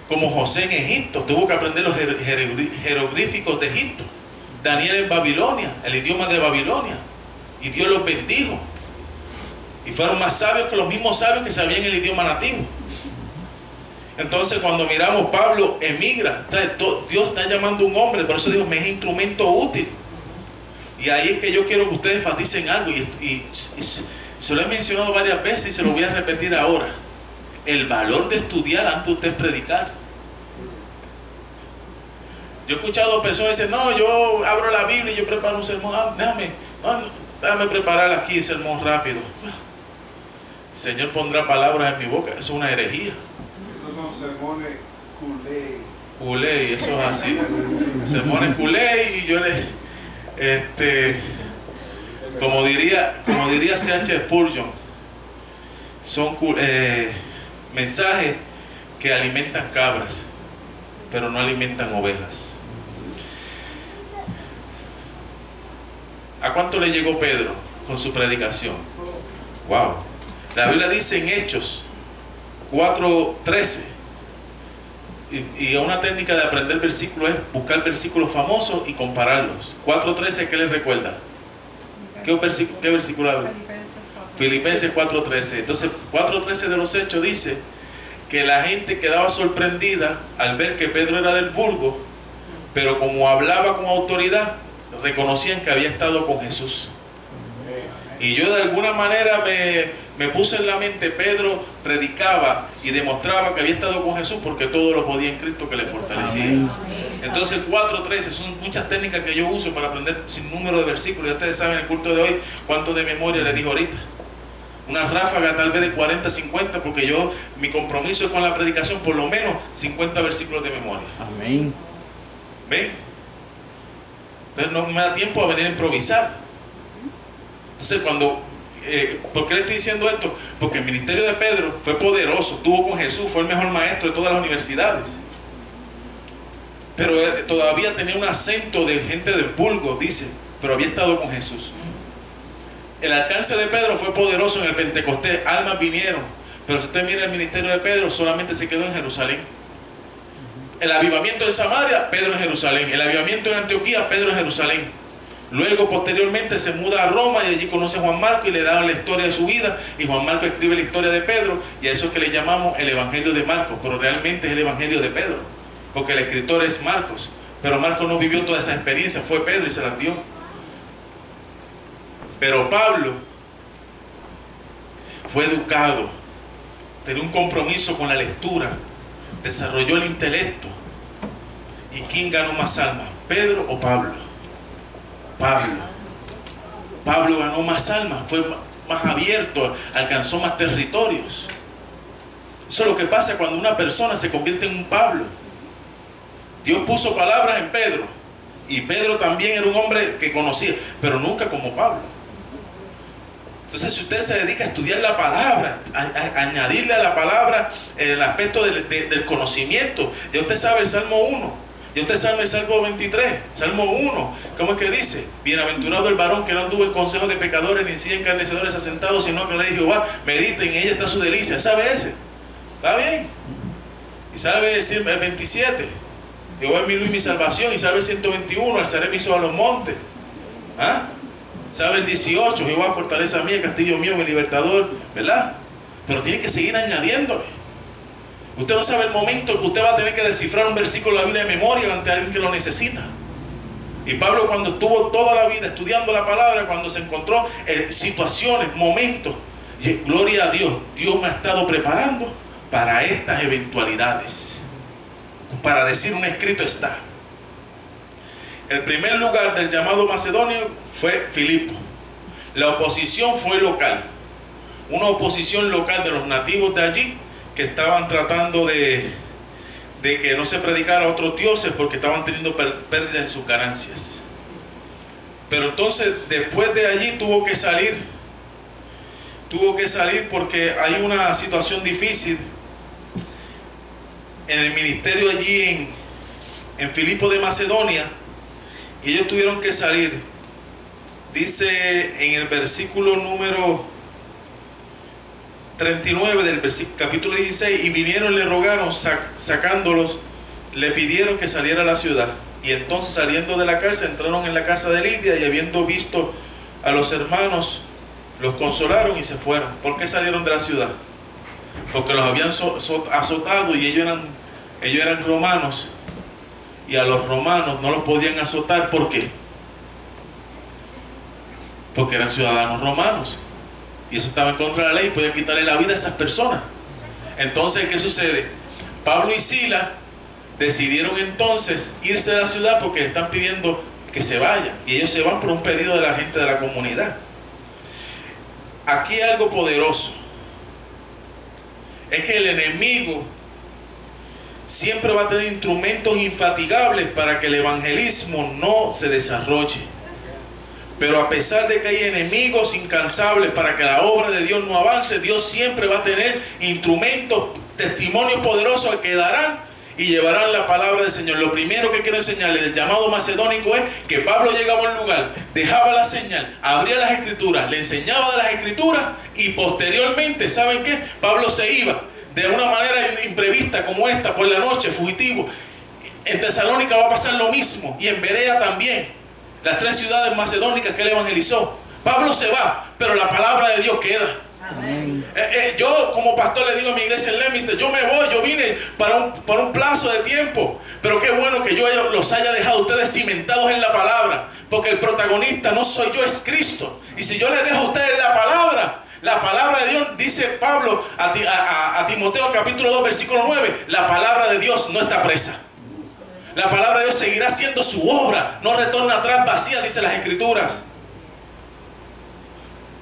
Como José en Egipto, tuvo que aprender los jeroglíficos de Egipto. Daniel en Babilonia, el idioma de Babilonia, y Dios los bendijo. Y fueron más sabios que los mismos sabios que sabían el idioma nativo. Entonces cuando miramos, Pablo emigra, Dios está llamando a un hombre, por eso dijo, me es instrumento útil. Y ahí es que yo quiero que ustedes enfaticen algo, y se lo he mencionado varias veces y se lo voy a repetir ahora. El valor de estudiar antes de ustedes predicar. Yo he escuchado personas que dicen, no, yo abro la Biblia y yo preparo un sermón. Déjame preparar aquí el sermón rápido. El Señor pondrá palabras en mi boca. Eso es una herejía. Esos son sermones culé. Culé, y eso es así. Sermones culé, y yo le... como diría C.H. Spurgeon, son mensajes que alimentan cabras, pero no alimentan ovejas. ¿A cuánto le llegó Pedro con su predicación? Wow. La Biblia dice en Hechos 4:13, y una técnica de aprender versículos es buscar versículos famosos y compararlos. 4:13, ¿qué les recuerda? ¿Qué versículo habla? Filipenses 4:13. Entonces 4:13 de los Hechos dice que la gente quedaba sorprendida al ver que Pedro era del Burgo, pero como hablaba con autoridad, reconocían que había estado con Jesús. Y yo de alguna manera me puse en la mente, Pedro predicaba y demostraba que había estado con Jesús porque todo lo podía en Cristo que le fortalecía. Entonces 4:13 son muchas técnicas que yo uso para aprender sin número de versículos. Ya ustedes saben el culto de hoy cuánto de memoria les digo ahorita. Una ráfaga tal vez de 40, 50, porque mi compromiso es con la predicación por lo menos 50 versículos de memoria. Amén. ¿Ven? Entonces no me da tiempo a venir a improvisar. Entonces ¿por qué le estoy diciendo esto? Porque el ministerio de Pedro fue poderoso, estuvo con Jesús, fue el mejor maestro de todas las universidades. Pero todavía tenía un acento de gente del Burgo, dice, pero había estado con Jesús. El alcance de Pedro fue poderoso en el Pentecostés, almas vinieron. Pero si usted mira el ministerio de Pedro, solamente se quedó en Jerusalén. El avivamiento en Samaria, Pedro en Jerusalén. El avivamiento en Antioquía, Pedro en Jerusalén. Luego posteriormente se muda a Roma y allí conoce a Juan Marcos y le da la historia de su vida, y Juan Marcos escribe la historia de Pedro, y a eso es que le llamamos el Evangelio de Marcos, pero realmente es el Evangelio de Pedro, porque el escritor es Marcos, pero Marcos no vivió toda esa experiencia, fue Pedro y se las dio. Pero Pablo fue educado, tenía un compromiso con la lectura, desarrolló el intelecto. ¿Y quién ganó más almas, Pedro o Pablo? Pablo ganó más almas, fue más abierto, alcanzó más territorios. Eso es lo que pasa cuando una persona se convierte en un Pablo. Dios puso palabras en Pedro, y Pedro también era un hombre que conocía, pero nunca como Pablo. Entonces, si usted se dedica a estudiar la palabra, a añadirle a la palabra en el aspecto del conocimiento, ya usted sabe el Salmo 1. Ya usted sabe el Salmo 23, Salmo 1, ¿cómo es que dice? Bienaventurado el varón que no anduvo en consejo de pecadores, ni en silla de encarnecedores asentado, sino que la ley de Jehová medita, en ella está su delicia. ¿Sabe ese? ¿Está bien? Y sabe el 27, Jehová es mi luz y mi salvación. Y sabe el 121, alzaré mis ojos a los montes. ¿Ah? Sabe el 18, Jehová fortaleza mía, castillo mío, mi libertador, ¿verdad? Pero tiene que seguir añadiéndole. Usted no sabe el momento que usted va a tener que descifrar un versículo de la Biblia de memoria ante alguien que lo necesita. Y Pablo, cuando estuvo toda la vida estudiando la palabra, cuando se encontró situaciones, momentos, y gloria a Dios, Dios me ha estado preparando para estas eventualidades. Para decir un escrito está. El primer lugar del llamado macedonio fue Filipo. La oposición fue local. Una oposición local de los nativos de allí, que estaban tratando de que no se predicara a otros dioses porque estaban teniendo pérdida en sus ganancias. Pero entonces, después de allí tuvo que salir porque hay una situación difícil en el ministerio allí en Filipo de Macedonia, y ellos tuvieron que salir. Dice en el versículo número 39 del capítulo 16, y vinieron, le rogaron, sacándolos, le pidieron que saliera a la ciudad. Y entonces, saliendo de la cárcel, entraron en la casa de Lidia, y habiendo visto a los hermanos, los consolaron y se fueron. ¿Por qué salieron de la ciudad? Porque los habían azotado, y ellos eran romanos, y a los romanos no los podían azotar. ¿Por qué? Porque eran ciudadanos romanos. Y eso estaba en contra de la ley, podían quitarle la vida a esas personas. Entonces, ¿qué sucede? Pablo y Silas decidieron entonces irse de la ciudad porque le están pidiendo que se vayan. Y ellos se van por un pedido de la gente de la comunidad. Aquí hay algo poderoso. Es que el enemigo siempre va a tener instrumentos infatigables para que el evangelismo no se desarrolle. Pero a pesar de que hay enemigos incansables para que la obra de Dios no avance, Dios siempre va a tener instrumentos, testimonios poderosos que darán y llevarán la palabra del Señor. Lo primero que quiero enseñarles del llamado macedónico es que Pablo llegaba a un lugar, dejaba la señal, abría las escrituras, le enseñaba de las escrituras, y posteriormente, ¿saben qué? Pablo se iba de una manera imprevista como esta, por la noche, fugitivo. En Tesalónica va a pasar lo mismo, y en Berea también. Las 3 ciudades macedónicas que él evangelizó. Pablo se va, pero la palabra de Dios queda. Amén. Yo como pastor le digo a mi iglesia en Leominster, yo me voy, yo vine para un plazo de tiempo, pero qué bueno que yo los haya dejado ustedes cimentados en la palabra, porque el protagonista no soy yo, es Cristo. Y si yo les dejo a ustedes la palabra de Dios, dice Pablo a Timoteo capítulo 2 versículo 9, la palabra de Dios no está presa. La palabra de Dios seguirá haciendo su obra, no retorna atrás vacía, dice las escrituras.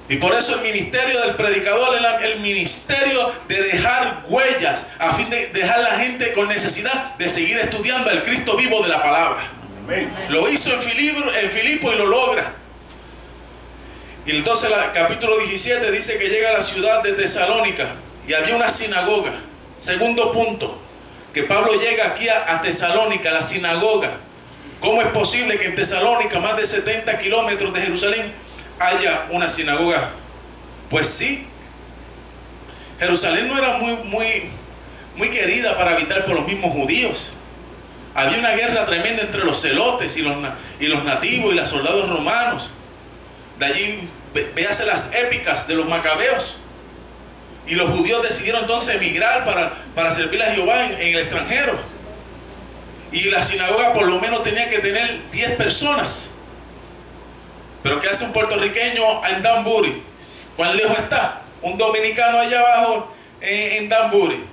Y por eso el ministerio del predicador es el ministerio de dejar huellas, a fin de dejar a la gente con necesidad de seguir estudiando el Cristo vivo de la palabra. Amén. Lo hizo en Filipo y lo logra. Y entonces el capítulo 17 dice que llega a la ciudad de Tesalónica y había una sinagoga. Segundo punto, que Pablo llega aquí a Tesalónica, la sinagoga. ¿Cómo es posible que en Tesalónica, más de 70 kilómetros de Jerusalén, haya una sinagoga? Pues sí, Jerusalén no era muy querida para habitar por los mismos judíos. Había una guerra tremenda entre los celotes y los nativos y los soldados romanos. De allí véase las épicas de los macabeos. Y los judíos decidieron entonces emigrar para servir a Jehová en el extranjero. Y la sinagoga por lo menos tenía que tener 10 personas. Pero ¿qué hace un puertorriqueño en Danbury? ¿Cuán lejos está? Un dominicano allá abajo en Danbury.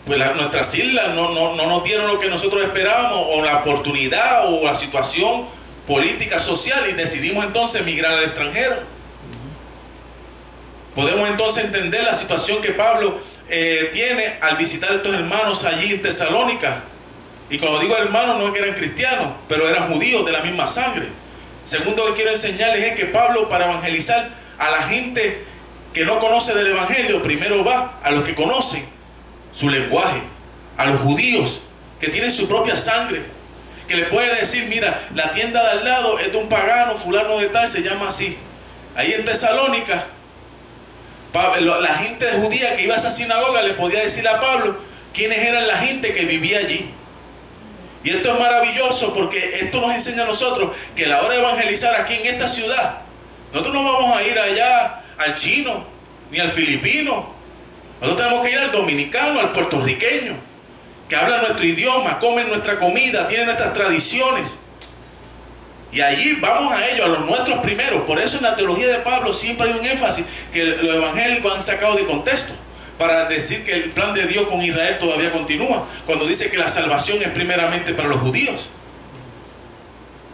Pues nuestras islas no nos dieron lo que nosotros esperábamos, o la oportunidad, o la situación política, social, y decidimos entonces emigrar al extranjero. Podemos entonces entender la situación que Pablo tiene al visitar a estos hermanos allí en Tesalónica. Y cuando digo hermanos, no es que eran cristianos, pero eran judíos de la misma sangre. Segundo que quiero enseñarles es que Pablo, para evangelizar a la gente que no conoce del evangelio, primero va a los que conocen su lenguaje, a los judíos que tienen su propia sangre, que le puede decir, mira, la tienda de al lado es de un pagano, fulano de tal, se llama así. Ahí en Tesalónica, la gente judía que iba a esa sinagoga le podía decir a Pablo quiénes eran la gente que vivía allí. Y esto es maravilloso, porque esto nos enseña a nosotros que a la hora de evangelizar aquí en esta ciudad, nosotros no vamos a ir allá al chino ni al filipino. Nosotros tenemos que ir al dominicano, al puertorriqueño, que habla nuestro idioma, comen nuestra comida, tienen nuestras tradiciones. Y allí vamos a ellos, a los nuestros primeros. Por eso en la teología de Pablo siempre hay un énfasis que los evangélicos han sacado de contexto, para decir que el plan de Dios con Israel todavía continúa, cuando dice que la salvación es primeramente para los judíos.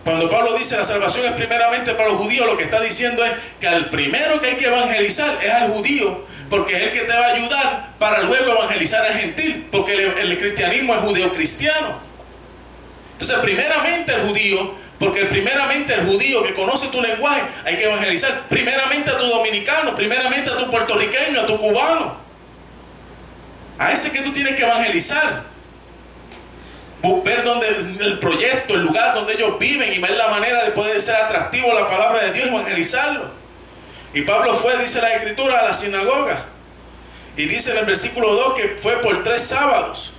Cuando Pablo dice la salvación es primeramente para los judíos, lo que está diciendo es que al primero que hay que evangelizar es al judío, porque es el que te va a ayudar para luego evangelizar al gentil, porque el cristianismo es judeo-cristiano. Entonces primeramente el judío, porque primeramente el judío que conoce tu lenguaje hay que evangelizar primeramente a tu dominicano, primeramente a tu puertorriqueño, a tu cubano, a ese que tú tienes que evangelizar. Ver donde el proyecto, el lugar donde ellos viven, y ver la manera de poder ser atractivo la palabra de Dios y evangelizarlo. Y Pablo fue, dice la escritura, a la sinagoga, y dice en el versículo 2 que fue por 3 sábados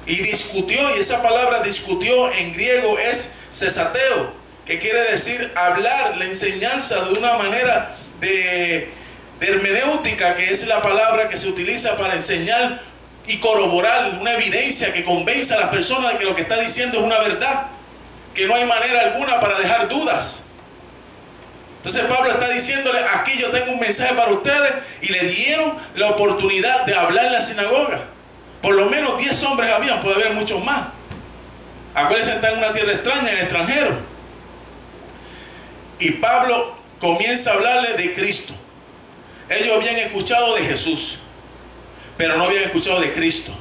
y discutió, y esa palabra discutió en griego es cesateo, que quiere decir hablar, la enseñanza de una manera de hermenéutica, que es la palabra que se utiliza para enseñar y corroborar una evidencia que convenza a las personas de que lo que está diciendo es una verdad, que no hay manera alguna para dejar dudas. Entonces Pablo está diciéndole, aquí yo tengo un mensaje para ustedes, y le dieron la oportunidad de hablar en la sinagoga. Por lo menos 10 hombres habían, puede haber muchos más. Acuérdense, está en una tierra extraña, en extranjero. Y Pablo comienza a hablarle de Cristo. Ellos habían escuchado de Jesús, pero no habían escuchado de Cristo,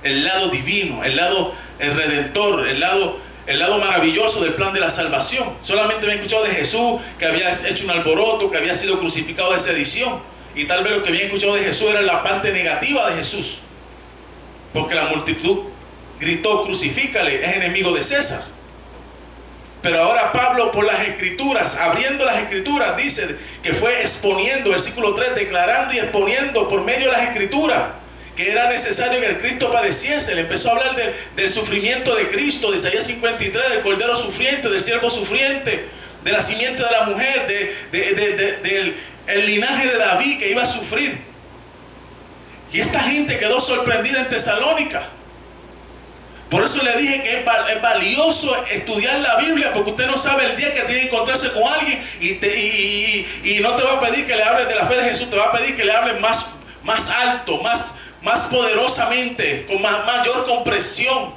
el lado divino, el lado redentor, el lado maravilloso del plan de la salvación. Solamente habían escuchado de Jesús, que había hecho un alboroto, que había sido crucificado de sedición, y tal vez lo que habían escuchado de Jesús era la parte negativa de Jesús, porque la multitud gritó, crucifícale, es enemigo de César. Pero ahora Pablo, por las escrituras, abriendo las escrituras, dice que fue exponiendo, versículo 3, declarando y exponiendo por medio de las escrituras que era necesario que el Cristo padeciese. Le empezó a hablar del sufrimiento de Cristo, de Isaías 53, del cordero sufriente, del siervo sufriente, de la simiente de la mujer, del linaje de David que iba a sufrir. Y esta gente quedó sorprendida en Tesalónica. Por eso le dije que es valioso estudiar la Biblia, porque usted no sabe el día que tiene que encontrarse con alguien y no te va a pedir que le hables de la fe de Jesús, te va a pedir que le hables más alto, más poderosamente, con mayor comprensión.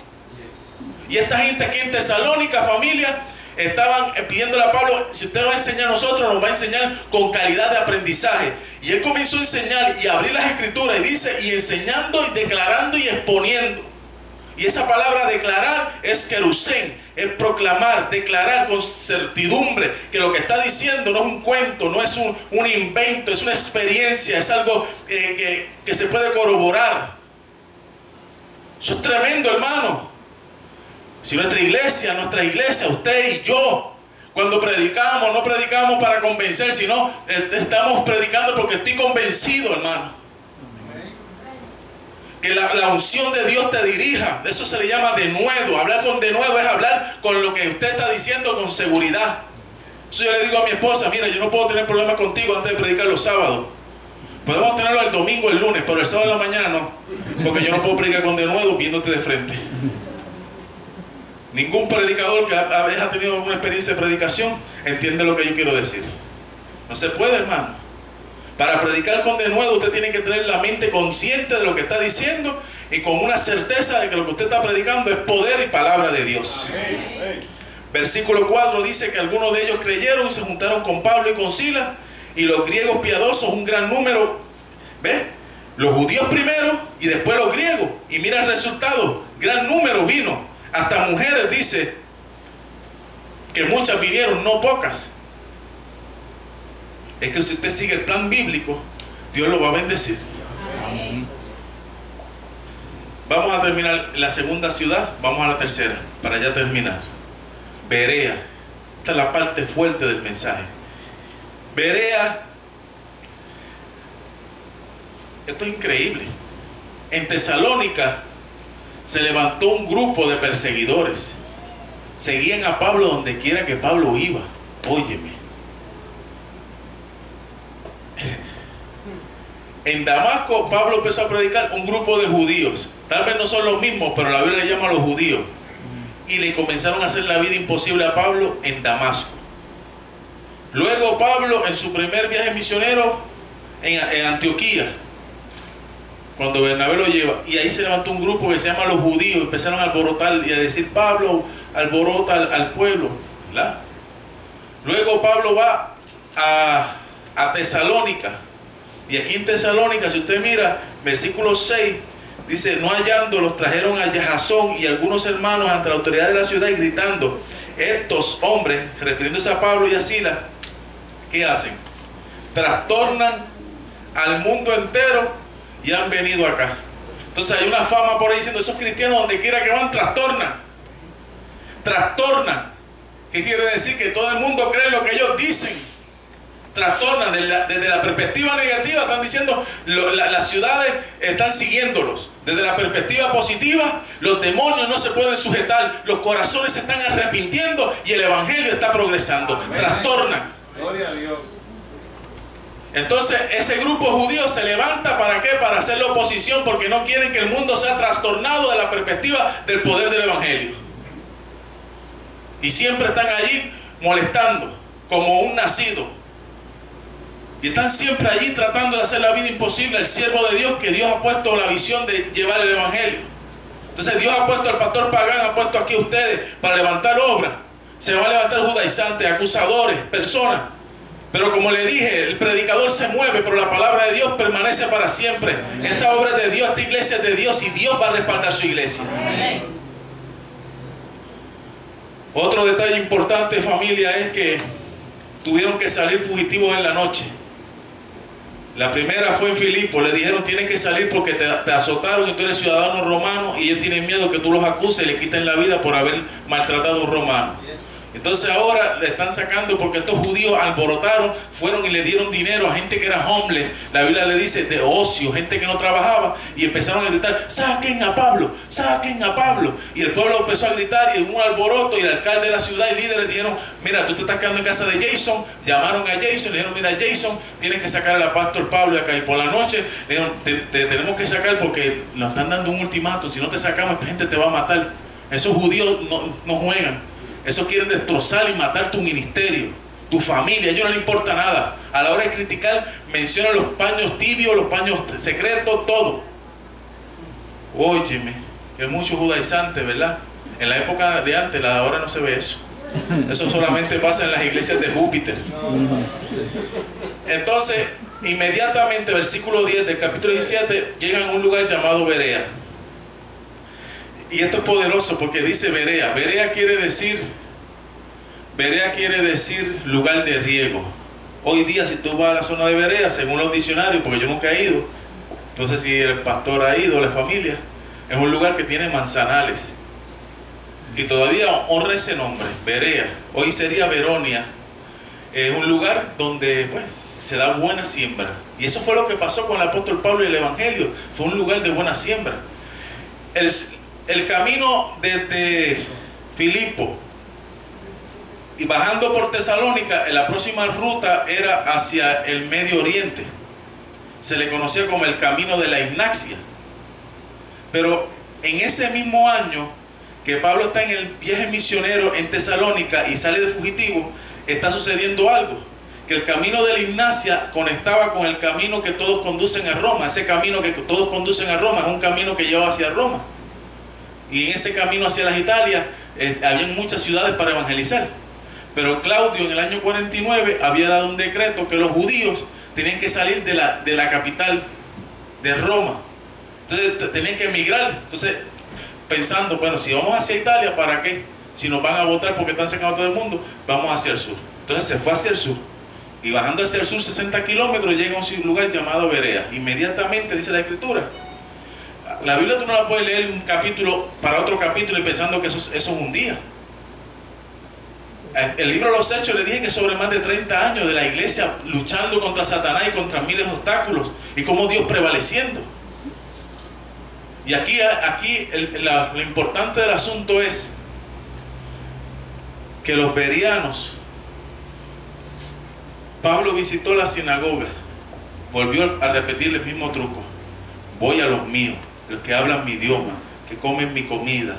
Y esta gente aquí en Tesalónica, familia, estaban pidiéndole a Pablo, si usted va a enseñar a nosotros, nos va a enseñar con calidad de aprendizaje. Y él comenzó a enseñar y a abrir las escrituras, y dice, y enseñando y declarando y exponiendo. Y esa palabra declarar es querusén, es proclamar, declarar con certidumbre que lo que está diciendo no es un cuento, no es un invento, es una experiencia, es algo que se puede corroborar. Eso es tremendo, hermano. Si nuestra iglesia, usted y yo, cuando predicamos, no predicamos para convencer, sino estamos predicando porque estoy convencido, hermano. Que la unción de Dios te dirija. Eso se le llama denuedo. Hablar con denuedo es hablar con lo que usted está diciendo con seguridad. Eso yo le digo a mi esposa, mira, yo no puedo tener problemas contigo antes de predicar los sábados. Podemos tenerlo el domingo, el lunes, pero el sábado en la mañana no, porque yo no puedo predicar con denuedo viéndote de frente. Ningún predicador que haya tenido una experiencia de predicación entiende lo que yo quiero decir. No se puede, hermano. Para predicar con denuedo usted tiene que tener la mente consciente de lo que está diciendo y con una certeza de que lo que usted está predicando es poder y palabra de Dios. Versículo 4 dice que algunos de ellos creyeron y se juntaron con Pablo y con Silas, y los griegos piadosos, un gran número. ¿Ves? Los judíos primero y después los griegos. Y mira el resultado, gran número vino. Hasta mujeres, dice, que muchas vinieron, no pocas. Es que si usted sigue el plan bíblico, Dios lo va a bendecir. Amén. Vamos a terminar la segunda ciudad, vamos a la tercera, para ya terminar. Berea. Esta es la parte fuerte del mensaje. Berea. Esto es increíble. En Tesalónica se levantó un grupo de perseguidores. Seguían a Pablo donde quiera que Pablo iba. Óyeme. En Damasco, Pablo empezó a predicar un grupo de judíos. Tal vez no son los mismos, pero la Biblia le llama a los judíos. Y le comenzaron a hacer la vida imposible a Pablo en Damasco. Luego Pablo, en su primer viaje misionero, en Antioquía, cuando Bernabé lo lleva, y ahí se levantó un grupo que se llama los judíos. Empezaron a alborotar y a decir: Pablo alborota al pueblo, ¿verdad? Luego Pablo va a Tesalónica. Y aquí en Tesalónica, si usted mira, versículo 6, dice: no hallándolos, trajeron a Jasón y algunos hermanos ante la autoridad de la ciudad y gritando. Estos hombres, refiriéndose a Pablo y a Silas, ¿qué hacen? Trastornan al mundo entero y han venido acá. Entonces hay una fama por ahí diciendo: esos cristianos donde quiera que van trastornan. Trastornan. ¿Qué quiere decir? Que todo el mundo cree lo que ellos dicen. Trastornan desde la perspectiva negativa. Están diciendo las ciudades están siguiéndolos. Desde la perspectiva positiva, los demonios no se pueden sujetar, los corazones se están arrepintiendo y el evangelio está progresando. Amén. Trastornan. Gloria a Dios. Entonces ese grupo judío se levanta, ¿para qué? Para hacer la oposición, porque no quieren que el mundo sea trastornado de la perspectiva del poder del evangelio. Y siempre están allí molestando como un nacido. Y están siempre allí tratando de hacer la vida imposible al siervo de Dios, que Dios ha puesto la visión de llevar el evangelio. Entonces Dios ha puesto al pastor Pagán, ha puesto aquí a ustedes para levantar obra. Se van a levantar judaizantes, acusadores, personas. Pero como le dije, el predicador se mueve, pero la palabra de Dios permanece para siempre. Amén. Esta obra es de Dios, esta iglesia es de Dios y Dios va a respaldar su iglesia. Amén. Otro detalle importante, familia, es que tuvieron que salir fugitivos en la noche. La primera fue en Filipo. Le dijeron: tienes que salir porque te azotaron y tú eres ciudadano romano, y ellos tienen miedo que tú los acuses y le quiten la vida por haber maltratado a un romano. Entonces ahora le están sacando porque estos judíos alborotaron, fueron y le dieron dinero a gente que era homeless. La Biblia le dice de ocio, gente que no trabajaba, y empezaron a gritar: saquen a Pablo, saquen a Pablo. Y el pueblo empezó a gritar y hubo un alboroto, y el alcalde de la ciudad y líderes dijeron: mira, tú te estás quedando en casa de Jason. Llamaron a Jason, le dijeron: mira, Jason, tienes que sacar al apóstol Pablo de acá. Y por la noche le dijeron: te tenemos que sacar porque nos están dando un ultimátum, si no te sacamos esta gente te va a matar. Esos judíos no juegan. Esos quieren destrozar y matar tu ministerio, tu familia. A ellos no les importa nada. A la hora de criticar, mencionan los paños tibios, los paños secretos, todo. Óyeme, que muchos judaizantes, ¿verdad? En la época de antes, la de ahora no se ve eso. Eso solamente pasa en las iglesias de Júpiter. Entonces, inmediatamente, versículo 10 del capítulo 17, llegan a un lugar llamado Berea. Y esto es poderoso porque dice Berea. Berea quiere decir lugar de riego. Hoy día, si tú vas a la zona de Berea, según los diccionarios, porque yo nunca he ido, entonces si el pastor ha ido, la familia, es un lugar que tiene manzanales. Y todavía honra ese nombre, Berea. Hoy sería Veronia. Es un lugar donde pues se da buena siembra. Y eso fue lo que pasó con el apóstol Pablo y el evangelio. Fue un lugar de buena siembra. El camino desde Filipo y bajando por Tesalónica, la próxima ruta era hacia el Medio Oriente. Se le conocía como el camino de la Ignacia. Pero en ese mismo año que Pablo está en el viaje misionero en Tesalónica y sale de fugitivo, está sucediendo algo. Que el camino de la Ignacia conectaba con el camino que todos conducen a Roma. Ese camino que todos conducen a Roma es un camino que lleva hacia Roma. Y en ese camino hacia las Italias había muchas ciudades para evangelizar. Pero Claudio en el año 49 había dado un decreto que los judíos tenían que salir de la capital de Roma. Entonces tenían que emigrar. Entonces pensando, bueno, si vamos hacia Italia, ¿para qué? si nos van a votar porque están sacando a todo el mundo, vamos hacia el sur. Entonces se fue hacia el sur. Y bajando hacia el sur 60 kilómetros llega a un lugar llamado Berea. Inmediatamente dice la Escritura. La Biblia tú no la puedes leer un capítulo para otro capítulo y pensando que eso es un día. El libro de los Hechos le dije que sobre más de 30 años de la iglesia luchando contra Satanás y contra miles de obstáculos y cómo Dios prevaleciendo. Y aquí lo importante del asunto es que los bereanos, Pablo visitó la sinagoga, volvió a repetir el mismo truco. Voy a los míos, los que hablan mi idioma, que comen mi comida,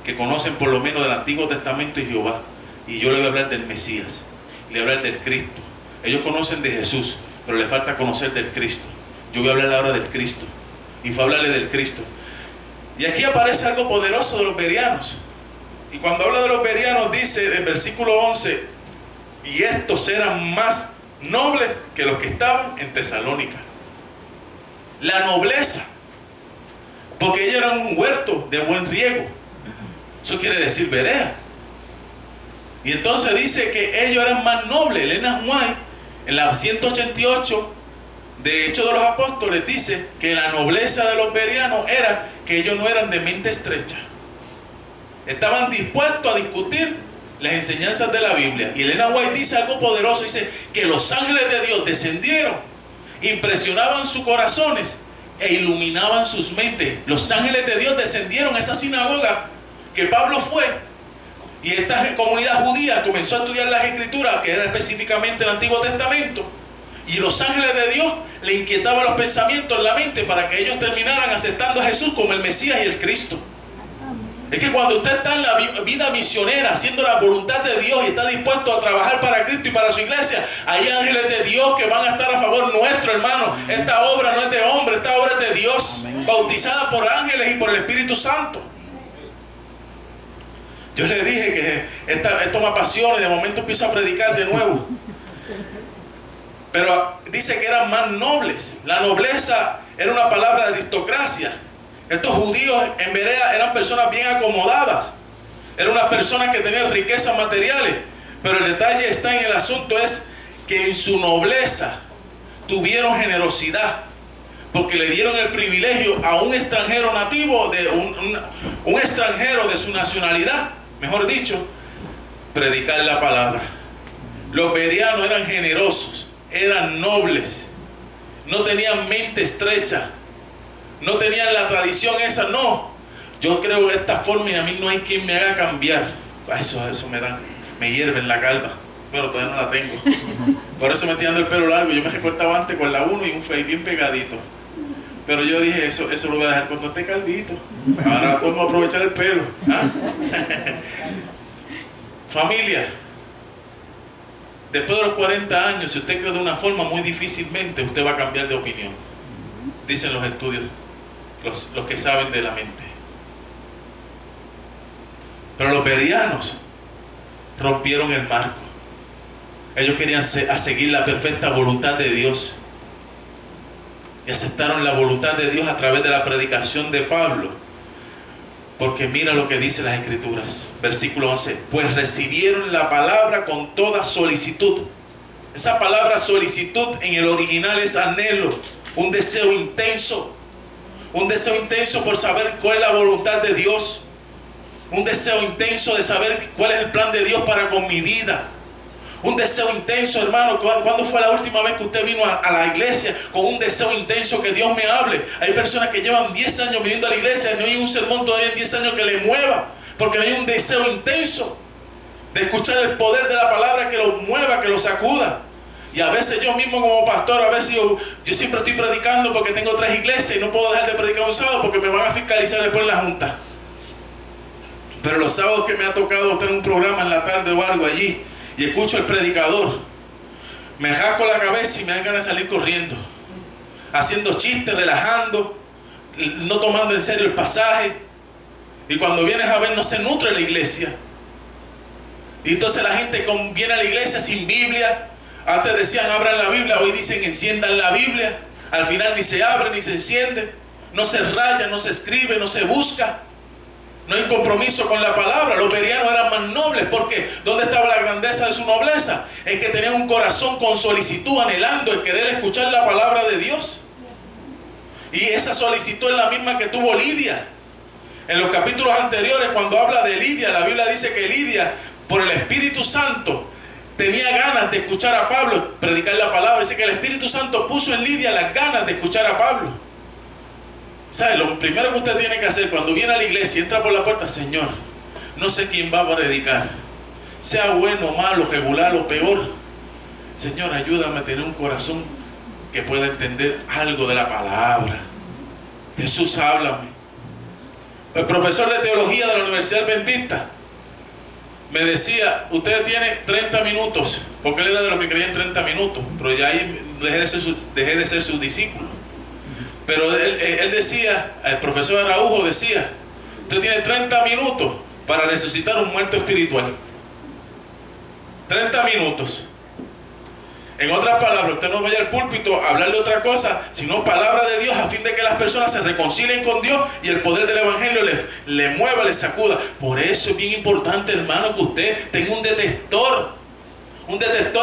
que conocen por lo menos del Antiguo Testamento y Jehová. Y yo le voy a hablar del Mesías, le voy a hablar del Cristo. Ellos conocen de Jesús, pero les falta conocer del Cristo. Yo voy a hablar ahora del Cristo. Y fue a hablarle del Cristo. Y aquí aparece algo poderoso de los bereanos. Y cuando habla de los bereanos dice en versículo 11, y estos eran más nobles que los que estaban en Tesalónica. La nobleza, porque ellos eran un huerto de buen riego. Eso quiere decir Berea. Y entonces dice que ellos eran más nobles. Elena White, en la 188 de Hechos de los Apóstoles, dice que la nobleza de los bereanos era que ellos no eran de mente estrecha. Estaban dispuestos a discutir las enseñanzas de la Biblia. Y Elena White dice algo poderoso, dice que los ángeles de Dios descendieron, impresionaban sus corazones e iluminaban sus mentes. Los ángeles de Dios descendieron a esa sinagoga que Pablo fue, y esta comunidad judía comenzó a estudiar las Escrituras, que era específicamente el Antiguo Testamento, y los ángeles de Dios le inquietaban los pensamientos en la mente para que ellos terminaran aceptando a Jesús como el Mesías y el Cristo. Es que cuando usted está en la vida misionera, haciendo la voluntad de Dios y está dispuesto a trabajar para Cristo y para su iglesia, hay ángeles de Dios que van a estar a favor nuestro, hermano. Esta obra no es de hombre, esta obra es de Dios, bautizada por ángeles y por el Espíritu Santo. Yo le dije que esto me apasiona y de momento empiezo a predicar de nuevo. Pero dice que eran más nobles. La nobleza era una palabra de aristocracia. Estos judíos en Berea eran personas bien acomodadas. Eran unas personas que tenían riquezas materiales. Pero el detalle está en el asunto, es que en su nobleza tuvieron generosidad. Porque le dieron el privilegio a un extranjero nativo, un extranjero de su nacionalidad, mejor dicho, predicar la palabra. Los bereanos eran generosos, eran nobles, no tenían mente estrecha, no tenían la tradición esa, no. Yo creo de esta forma y a mí no hay quien me haga cambiar. Eso me hierve en la calva. Bueno, todavía no la tengo. Por eso me estoy dando el pelo largo. Yo me recortaba antes con la 1 y un fade bien pegadito. Pero yo dije, eso lo voy a dejar cuando esté calvito. Ahora tengo que aprovechar el pelo. ¿Ah? Familia, después de los 40 años, si usted cree de una forma, muy difícilmente usted va a cambiar de opinión. Dicen los estudios, los que saben de la mente. Pero los bereanos rompieron el marco. Ellos querían seguir la perfecta voluntad de Dios. Y aceptaron la voluntad de Dios a través de la predicación de Pablo. Porque mira lo que dice las Escrituras. Versículo 11. Pues recibieron la palabra con toda solicitud. Esa palabra solicitud en el original es anhelo. Un deseo intenso. Un deseo intenso por saber cuál es la voluntad de Dios. Un deseo intenso de saber cuál es el plan de Dios para con mi vida. Un deseo intenso, hermano. ¿Cuándo fue la última vez que usted vino a la iglesia con un deseo intenso que Dios me hable? Hay personas que llevan 10 años viniendo a la iglesia y no hay un sermón todavía en 10 años que le mueva, porque no hay un deseo intenso de escuchar el poder de la palabra que lo mueva, que lo sacuda. Y a veces yo mismo como pastor, a veces yo siempre estoy predicando porque tengo 3 iglesias y no puedo dejar de predicar un sábado porque me van a fiscalizar después en la junta. Pero los sábados que me ha tocado tener un programa en la tarde o algo allí, y escucho al predicador, me rasco la cabeza y me dan ganas de salir corriendo, haciendo chistes, relajando, no tomando en serio el pasaje. Y cuando vienes a ver, no se nutre la iglesia. Y entonces la gente viene a la iglesia sin Biblia. Antes decían abran la Biblia, hoy dicen enciendan la Biblia. Al final ni se abre ni se enciende, no se raya, no se escribe, no se busca. No hay compromiso con la palabra. Los bereanos eran más nobles. ¿Por qué? ¿Dónde estaba la grandeza de su nobleza? Es que tenían un corazón con solicitud, anhelando el querer escuchar la palabra de Dios. Y esa solicitud es la misma que tuvo Lidia. En los capítulos anteriores, cuando habla de Lidia, la Biblia dice que Lidia, por el Espíritu Santo, tenía ganas de escuchar a Pablo predicar la palabra. Dice que el Espíritu Santo puso en Lidia las ganas de escuchar a Pablo. ¿Sabe? Lo primero que usted tiene que hacer cuando viene a la iglesia y entra por la puerta: Señor, no sé quién va a predicar, sea bueno, malo, regular o peor. Señor, ayúdame a tener un corazón que pueda entender algo de la palabra. Jesús, háblame. El profesor de teología de la Universidad Adventista me decía: usted tiene 30 minutos, porque él era de los que creía en 30 minutos, pero ya ahí dejé de ser su discípulo. Pero él decía, el profesor Araujo decía: usted tiene 30 minutos para resucitar un muerto espiritual. 30 minutos. En otras palabras, usted no vaya al púlpito a hablar de otra cosa, sino palabra de Dios, a fin de que las personas se reconcilien con Dios y el poder del Evangelio le mueva, le sacuda. Por eso es bien importante, hermano, que usted tenga un detector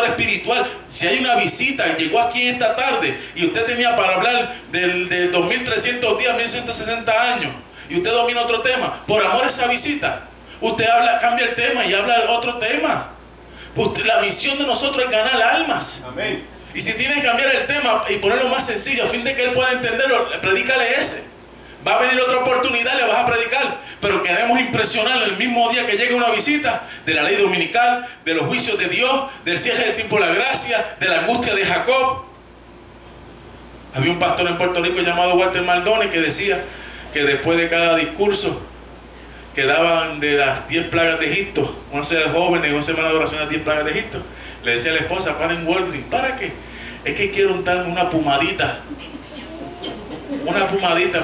espiritual. Si hay una visita, llegó aquí esta tarde y usted tenía para hablar de 2300 días, 1160 años, y usted domina otro tema, por amor a esa visita, usted cambia el tema y habla de otro tema. La misión de nosotros es ganar almas. Amén. Y si tiene que cambiar el tema y ponerlo más sencillo, a fin de que él pueda entenderlo, predícale ese. Va a venir otra oportunidad, le vas a predicar. Pero queremos impresionar el mismo día que llegue una visita de la ley dominical, de los juicios de Dios, del cierre del tiempo de la gracia, de la angustia de Jacob. Había un pastor en Puerto Rico llamado Walter Maldonado que decía que después de cada discurso que daban de las 10 plagas de Egipto, una serie de jóvenes, una semana de oración de las 10 plagas de Egipto, le decía a la esposa: para en Walgreens. ¿Para qué? Es que quiero untarme una pumadita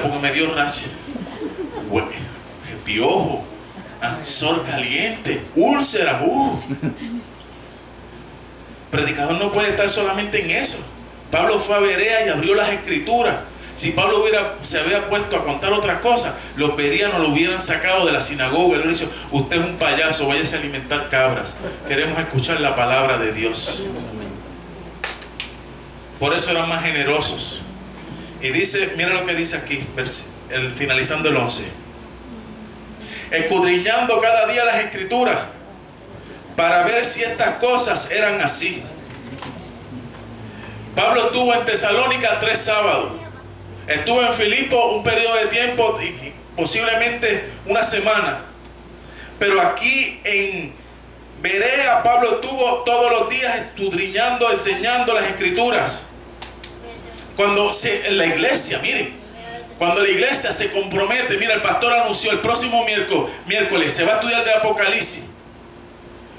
porque me dio rash, piojo, sol caliente, úlcera. Predicador no puede estar solamente en eso. Pablo fue a Berea y abrió las escrituras. Si Pablo se había puesto a contar otras cosas, los bereanos lo hubieran sacado de la sinagoga. Él dijo: usted es un payaso, váyase a alimentar cabras. Queremos escuchar la palabra de Dios. Por eso eran más generosos. Y dice, mira lo que dice aquí, finalizando el 11. Escudriñando cada día las escrituras para ver si estas cosas eran así. Pablo estuvo en Tesalónica 3 sábados. Estuvo en Filipo un periodo de tiempo, y posiblemente una semana. Pero aquí en Berea, Pablo estuvo todos los días escudriñando, enseñando las escrituras. En la iglesia, miren, cuando la iglesia se compromete, mira, el pastor anunció el próximo miércoles se va a estudiar de Apocalipsis.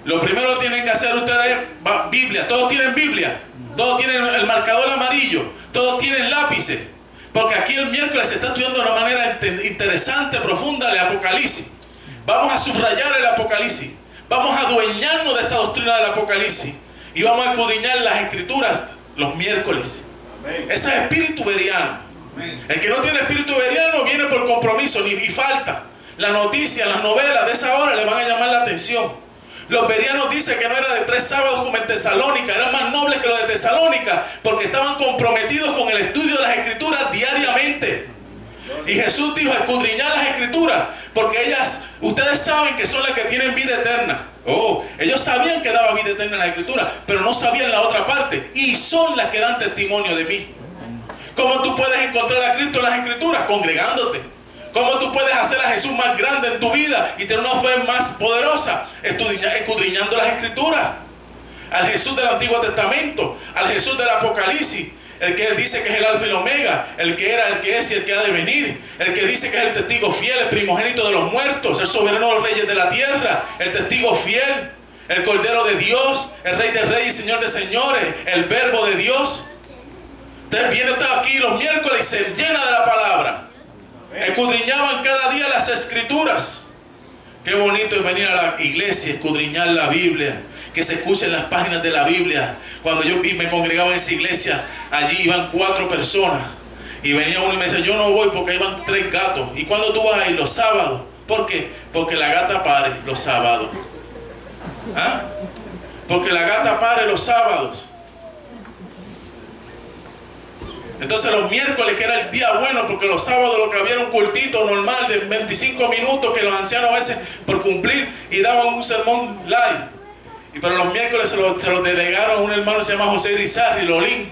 Lo primero que tienen que hacer ustedes es Biblia. Todos tienen Biblia, todos tienen el marcador amarillo, todos tienen lápices. Porque aquí el miércoles se está estudiando de una manera interesante, profunda, el Apocalipsis. Vamos a subrayar el Apocalipsis. Vamos a adueñarnos de esta doctrina del Apocalipsis. Y vamos a escudriñar las escrituras los miércoles. Amén. Ese es espíritu bereano. Amén. El que no tiene espíritu bereano viene por compromiso y falta. Las noticias, las novelas de esa hora le van a llamar la atención. Los bereanos dicen que no era de 3 sábados como en Tesalónica, eran más nobles que los de Tesalónica, porque estaban comprometidos con el estudio de las escrituras diariamente. Y Jesús dijo: escudriñar las escrituras, porque ustedes saben que son las que tienen vida eterna. Ellos sabían que daba vida eterna en las escrituras, pero no sabían la otra parte, y son las que dan testimonio de mí. ¿Cómo tú puedes encontrar a Cristo en las escrituras? Congregándote. ¿Cómo tú puedes hacer a Jesús más grande en tu vida y tener una fe más poderosa? Escudriñando las escrituras. Al Jesús del Antiguo Testamento, al Jesús del Apocalipsis, el que él dice que es el Alfa y el Omega, el que era, el que es y el que ha de venir, el que dice que es el testigo fiel, el primogénito de los muertos, el soberano de los reyes de la tierra, el testigo fiel, el Cordero de Dios, el Rey de reyes y Señor de señores, el Verbo de Dios. Usted viene aquí los miércoles y se llena de la palabra. Escudriñaban cada día las escrituras. Qué bonito es venir a la iglesia, escudriñar la Biblia, que se escuchen las páginas de la Biblia. Cuando yo me congregaba en esa iglesia, allí iban 4 personas y venía uno y me decía: yo no voy porque iban 3 gatos. ¿Y cuándo tú vas a ir? Los sábados. ¿Por qué? Porque la gata pare los sábados. ¿Ah? Porque la gata pare los sábados. Entonces los miércoles, que era el día bueno, porque los sábados lo que había era un cultito normal de 25 minutos que los ancianos a veces por cumplir y daban un sermón live. Pero los miércoles se los delegaron a un hermano que se llama José Irizarry, Lolín.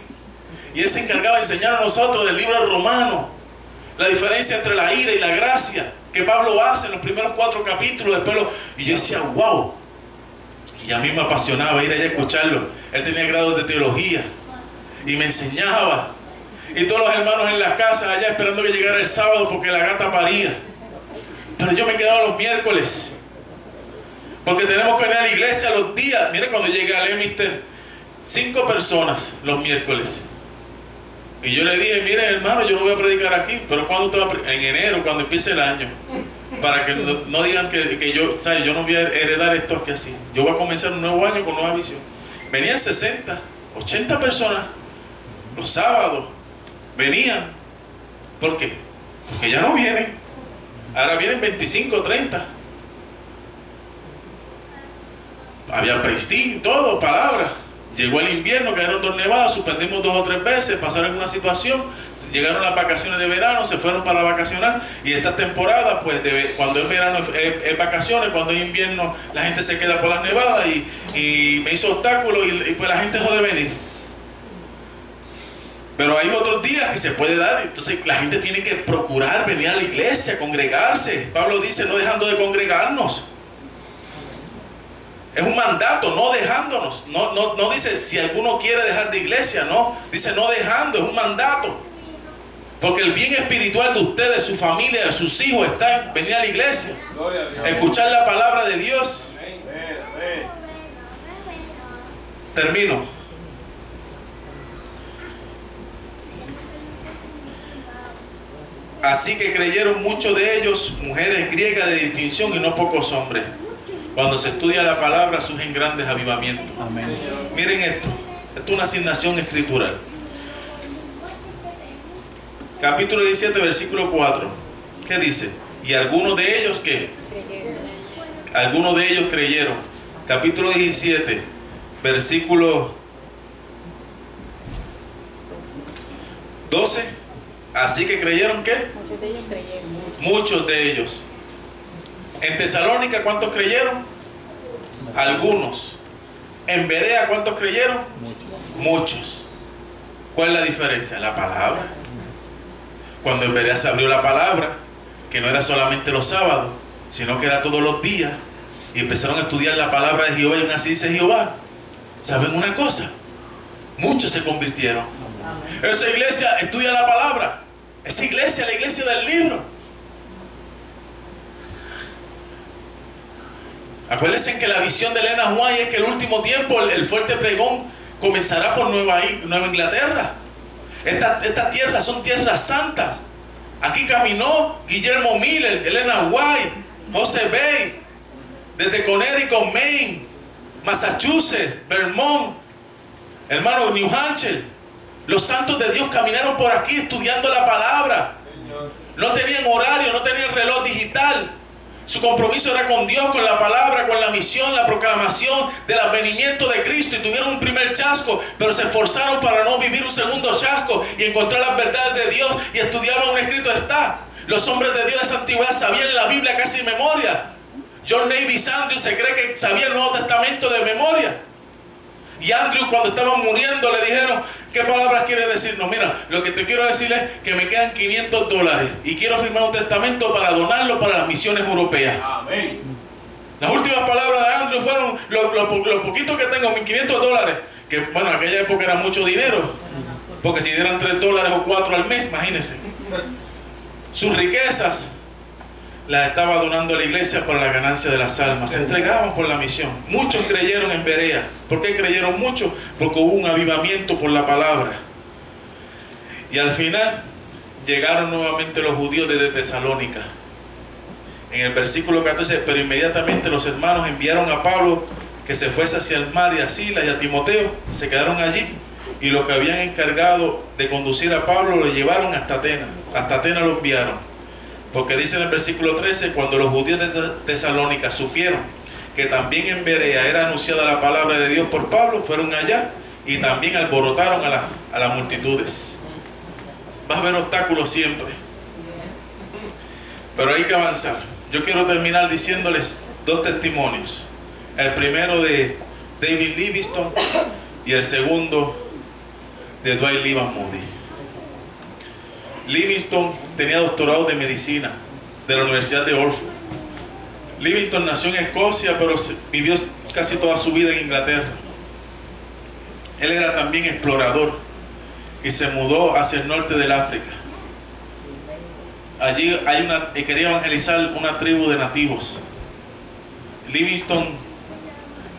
Y él se encargaba de enseñar a nosotros del libro romano la diferencia entre la ira y la gracia que Pablo hace en los primeros 4 capítulos. Y yo decía, wow. Y a mí me apasionaba ir allá a escucharlo. Él tenía grados de teología y me enseñaba. Y todos los hermanos en las casas allá esperando que llegara el sábado porque la gata paría. Pero yo me quedaba los miércoles, porque tenemos que venir a la iglesia los días. Mire, cuando llegué al Emister, 5 personas los miércoles. Y yo le dije, mire hermano, yo no voy a predicar aquí, pero ¿cuándo usted va a predicar? En enero, cuando empiece el año. Para que no digan que yo, ¿sabes? Yo no voy a heredar esto aquí así. Yo voy a comenzar un nuevo año con nueva visión. Venían 60, 80 personas los sábados. Venían. ¿Por qué? Porque ya no vienen. Ahora vienen 25, 30. Había prestín, todo, palabras. Llegó el invierno, cayeron 2 nevadas, suspendimos 2 o 3 veces, pasaron una situación, llegaron las vacaciones de verano, se fueron para vacacionar, y esta temporada, pues cuando es verano es vacaciones, cuando es invierno la gente se queda por las nevadas, y me hizo obstáculos y pues la gente dejó de venir. Pero hay otros días que se puede dar, entonces la gente tiene que procurar venir a la iglesia, congregarse. Pablo dice, no dejando de congregarnos. Es un mandato, no dejándonos. No dice si alguno quiere dejar de iglesia, no. Dice no dejando, es un mandato. Porque el bien espiritual de ustedes, su familia, de sus hijos, está en venir a la iglesia. Escuchar la palabra de Dios. Termino. Así que creyeron muchos de ellos, mujeres griegas de distinción y no pocos hombres. Cuando se estudia la palabra surgen grandes avivamientos. Amén. Miren esto. Esto es una asignación escritural. Capítulo 17, versículo 4. ¿Qué dice? Y algunos de ellos, ¿qué? Algunos de ellos creyeron. Capítulo 17, versículo 12. Así que creyeron, ¿qué? Muchos de ellos creyeron. Muchos de ellos. En Tesalónica, ¿cuántos creyeron? Algunos. En Berea, ¿cuántos creyeron? Muchos. ¿Cuál es la diferencia? La palabra. Cuando en Berea se abrió la palabra, que no era solamente los sábados, sino que era todos los días, y empezaron a estudiar la palabra de Jehová, y así dice Jehová. ¿Saben una cosa? Muchos se convirtieron. Esa iglesia estudia la palabra. Esa iglesia, la iglesia del libro. Acuérdense que la visión de Elena White es que el último tiempo, el fuerte pregón comenzará por Nueva Inglaterra. Estas tierras son tierras santas. Aquí caminó Guillermo Miller, Elena White, José Bay, desde Connecticut, Maine, Massachusetts, Vermont, hermano, New Hampshire. Los santos de Dios caminaron por aquí estudiando la palabra. No tenían horario, no tenían reloj digital. Su compromiso era con Dios, con la palabra, con la misión, la proclamación del advenimiento de Cristo. Y tuvieron un primer chasco, pero se esforzaron para no vivir un segundo chasco y encontrar las verdades de Dios. Y estudiaban un escrito está. Los hombres de Dios de esa antigüedad sabían la Biblia casi de memoria. John Navis Andrews se cree que sabía el Nuevo Testamento de memoria. Y Andrew, cuando estaban muriendo, le dijeron, ¿qué palabras quiere decirnos? Mira, lo que te quiero decir es que me quedan $500 y quiero firmar un testamento para donarlo para las misiones europeas. Amén. Las últimas palabras de Andrew fueron, lo poquito que tengo, $1,500, que bueno, en aquella época era mucho dinero, porque si dieran $3 o 4 al mes, imagínense. Sus riquezas las estaba donando a la iglesia para la ganancia de las almas. Se entregaban por la misión. Muchos creyeron en Berea. ¿Por qué creyeron mucho? Porque hubo un avivamiento por la palabra. Y al final llegaron nuevamente los judíos desde Tesalónica. En el versículo 14, pero inmediatamente los hermanos enviaron a Pablo que se fuese hacia el mar, y a Silas y a Timoteo. Se quedaron allí, y los que habían encargado de conducir a Pablo lo llevaron hasta Atenas. Hasta Atenas lo enviaron. Porque dice en el versículo 13, cuando los judíos de Tesalónica supieron que también en Berea era anunciada la palabra de Dios por Pablo, fueron allá y también alborotaron a las multitudes. Va a haber obstáculos siempre, pero hay que avanzar. Yo quiero terminar diciéndoles dos testimonios. El primero de David Livingstone y el segundo de Dwight Lyman Moody. Livingstone tenía doctorado de medicina de la Universidad de Oxford. Livingstone nació en Escocia, pero vivió casi toda su vida en Inglaterra. Él era también explorador y se mudó hacia el norte del África. Allí quería evangelizar una tribu de nativos. Livingstone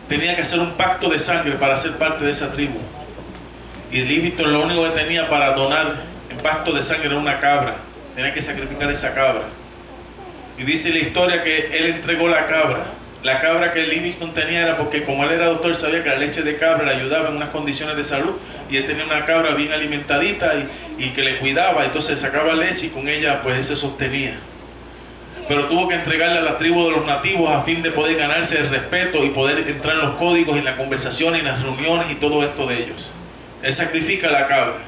tenía que hacer un pacto de sangre para ser parte de esa tribu. Y Livingstone lo único que tenía para donar en pacto de sangre era una cabra. Tenía que sacrificar esa cabra. Y dice la historia que él entregó la cabra. La cabra que Livingstone tenía era porque, como él era doctor, sabía que la leche de cabra le ayudaba en unas condiciones de salud. Y él tenía una cabra bien alimentadita y que le cuidaba. Entonces sacaba leche y con ella pues él se sostenía. Pero tuvo que entregarle a la tribu de los nativos a fin de poder ganarse el respeto y poder entrar en los códigos, en la conversación, en las reuniones y todo esto de ellos. Él sacrifica la cabra.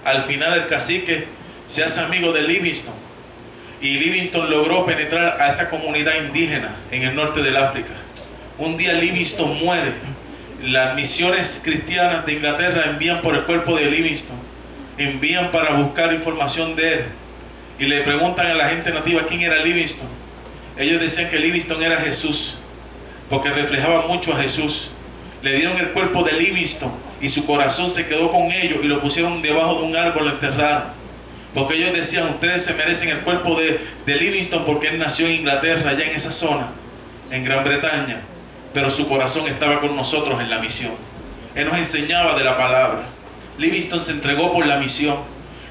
Al final el cacique se hace amigo de Livingstone. Y Livingstone logró penetrar a esta comunidad indígena en el norte del África. Un día Livingstone muere. Las misiones cristianas de Inglaterra envían por el cuerpo de Livingstone. Envían para buscar información de él. Y le preguntan a la gente nativa quién era Livingstone. Ellos decían que Livingstone era Jesús, porque reflejaba mucho a Jesús. Le dieron el cuerpo de Livingstone y su corazón se quedó con ellos y lo pusieron debajo de un árbol, lo enterraron. Porque ellos decían, ustedes se merecen el cuerpo de Livingstone porque él nació en Inglaterra, allá en esa zona, en Gran Bretaña. Pero su corazón estaba con nosotros en la misión. Él nos enseñaba de la palabra. Livingstone se entregó por la misión.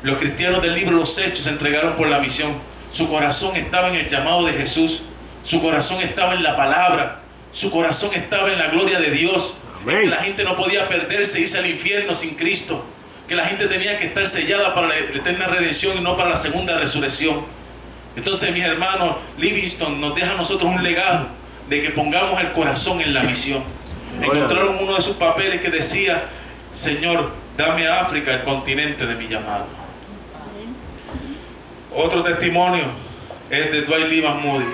Los cristianos del libro Los Hechos se entregaron por la misión. Su corazón estaba en el llamado de Jesús. Su corazón estaba en la palabra. Su corazón estaba en la gloria de Dios. Que la gente no podía perderse e irse al infierno sin Cristo. Que la gente tenía que estar sellada para la eterna redención y no para la segunda resurrección. Entonces, mis hermanos, Livingstone nos deja a nosotros un legado de que pongamos el corazón en la misión. Encontraron uno de sus papeles que decía, Señor, dame a África el continente de mi llamado. Otro testimonio es de Dwight Lyman Moody.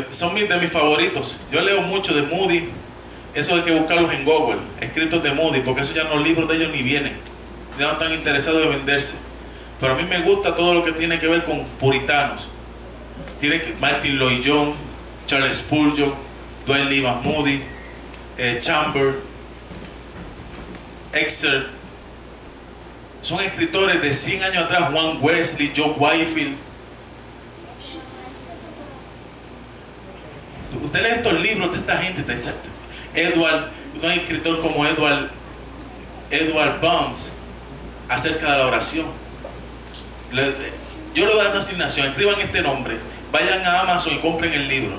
Son de mis favoritos. Yo leo mucho de Moody. Eso hay que buscarlos en Google, escritos de Moody, porque eso ya los libros de ellos ni vienen. Ya no están interesados en venderse. Pero a mí me gusta todo lo que tiene que ver con puritanos. Tiene Martin Lloyd-Jones, Charles Spurgeon, Dwight Lyman Moody, Chamber, Exer. Son escritores de 100 años atrás. Juan Wesley, John Whitefield. Usted lee estos libros de esta gente, un escritor como Edward Bums, acerca de la oración. Yo le voy a dar una asignación. Escriban este nombre, vayan a Amazon y compren el libro,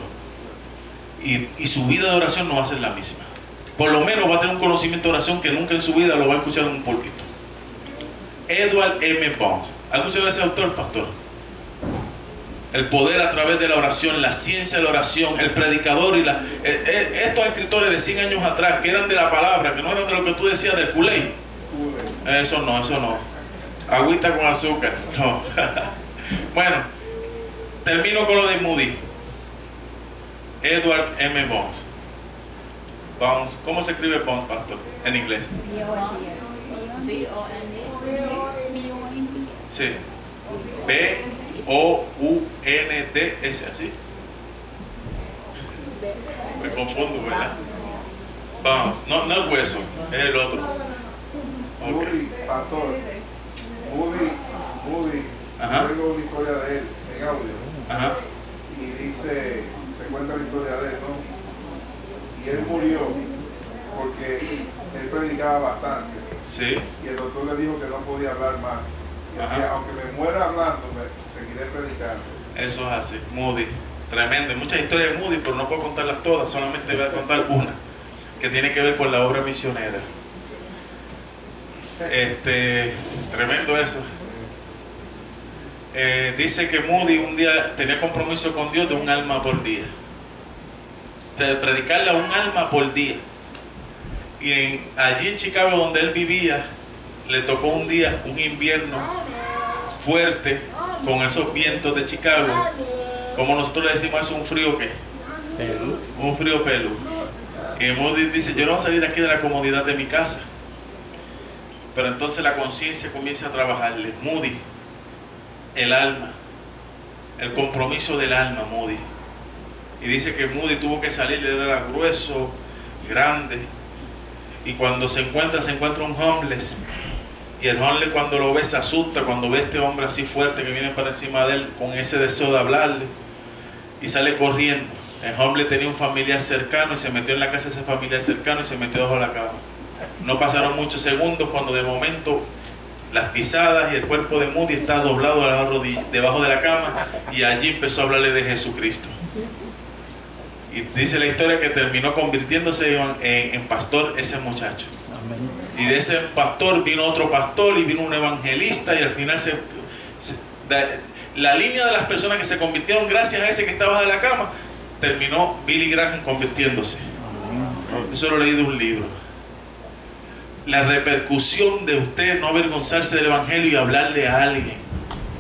y su vida de oración no va a ser la misma. Por lo menos va a tener un conocimiento de oración que nunca en su vida lo va a escuchar en un púlpito. Edward M. Bums. ¿Ha escuchado ese autor, pastor? El poder a través de la oración, la ciencia de la oración, el predicador y estos escritores de 100 años atrás que eran de la palabra, que no eran de lo que tú decías del Kool-Aid. Eso no. Agüita con azúcar, no. Bueno, termino con lo de Moody. Edward M. Bums. Bums. ¿Cómo se escribe Bums, pastor, en inglés? Sí. B-O-U-N-D-S, ¿así? Me confundo, ¿verdad? Vamos, no es hueso, es el otro. Okay. Moody, pastor, Moody, tengo una historia de él en audio. Ajá. Y dice, se cuenta la historia de él, ¿no? Y él murió porque él predicaba bastante. Sí. Y el doctor le dijo que no podía hablar más. Y decía, aunque me muera hablando, seguiré predicando. Eso es así, Moody. Tremendo. Hay muchas historias de Moody, pero no puedo contarlas todas. Solamente voy a contar una que tiene que ver con la obra misionera. Tremendo eso. dice que Moody un día tenía compromiso con Dios de un alma por día. O sea, de predicarle a un alma por día. Y allí en Chicago, donde él vivía, le tocó un día, un invierno fuerte, con esos vientos de Chicago. Como nosotros le decimos eso, un frío ¿qué? Pelú. Un frío pelo. Y Moody dice, yo no voy a salir de aquí de la comodidad de mi casa. Pero entonces la conciencia comienza a trabajarle. Moody, el alma, el compromiso del alma, Moody. Y dice que Moody tuvo que salir, él era grueso, grande. Y cuando se encuentra un homeless. Y el homeless, cuando lo ve, se asusta cuando ve a este hombre así fuerte que viene para encima de él, con ese deseo de hablarle, y sale corriendo. El homeless tenía un familiar cercano y se metió en la casa de ese familiar cercano y se metió debajo de la cama. No pasaron muchos segundos cuando de momento las pisadas y el cuerpo de Moody está doblado a la rodilla, debajo de la cama, y allí empezó a hablarle de Jesucristo. Y dice la historia que terminó convirtiéndose en pastor ese muchacho. Y de ese pastor vino otro pastor y vino un evangelista, y al final la línea de las personas que se convirtieron gracias a ese que estaba de la cama, terminó Billy Graham convirtiéndose. Eso lo leí de un libro. La repercusión de usted no avergonzarse del evangelio y hablarle a alguien.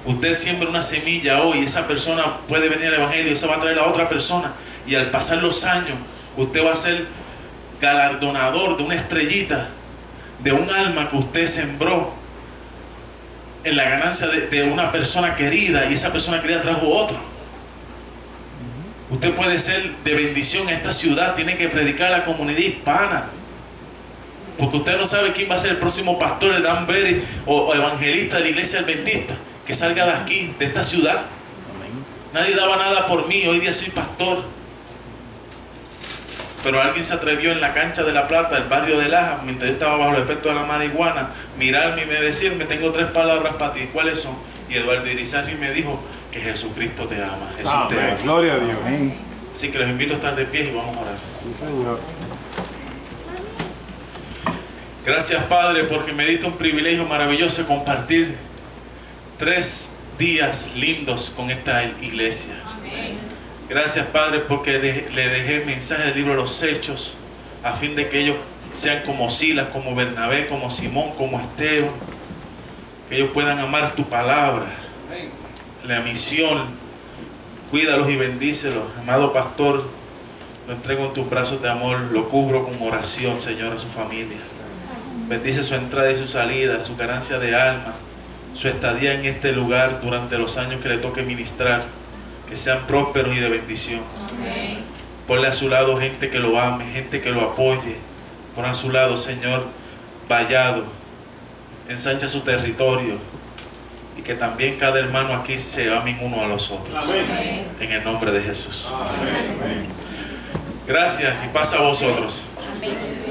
Usted siembra una semilla hoy, esa persona puede venir al evangelio, eso va a traer a otra persona, y al pasar los años usted va a ser galardonador de una estrellita, de un alma que usted sembró en la ganancia de una persona querida, y esa persona querida trajo otro. Usted puede ser de bendición a esta ciudad, tiene que predicar a la comunidad hispana, porque usted no sabe quién va a ser el próximo pastor de Danbury o evangelista de la iglesia adventista que salga de aquí, de esta ciudad. Nadie daba nada por mí, hoy día soy pastor. Pero alguien se atrevió en la cancha de La Plata, el barrio de Laja, mientras yo estaba bajo el efecto de la marihuana, mirarme y decirme, tengo 3 palabras para ti. ¿Cuáles son? Y Eduardo Irizarry me dijo que Jesucristo te ama. Jesús te ama. Gloria a Dios. Así que les invito a estar de pie y vamos a orar. Sí, Señor. Gracias, Padre, porque me diste un privilegio maravilloso de compartir 3 días lindos con esta iglesia. Gracias, Padre, porque le dejé el mensaje del libro de los Hechos, a fin de que ellos sean como Silas, como Bernabé, como Simón, como Esteban, que ellos puedan amar tu palabra, la misión. Cuídalos y bendícelos, amado pastor. Lo entrego en tus brazos de amor, lo cubro con oración, Señor, a su familia. Bendice su entrada y su salida, su ganancia de alma, su estadía en este lugar durante los años que le toque ministrar, que sean prósperos y de bendición. Amén. Ponle a su lado gente que lo ame, gente que lo apoye. Pon a su lado, Señor, vallado, ensancha su territorio, y que también cada hermano aquí se amen uno a los otros. Amén. En el nombre de Jesús. Amén. Amén. Gracias, y pasa a vosotros. Amén.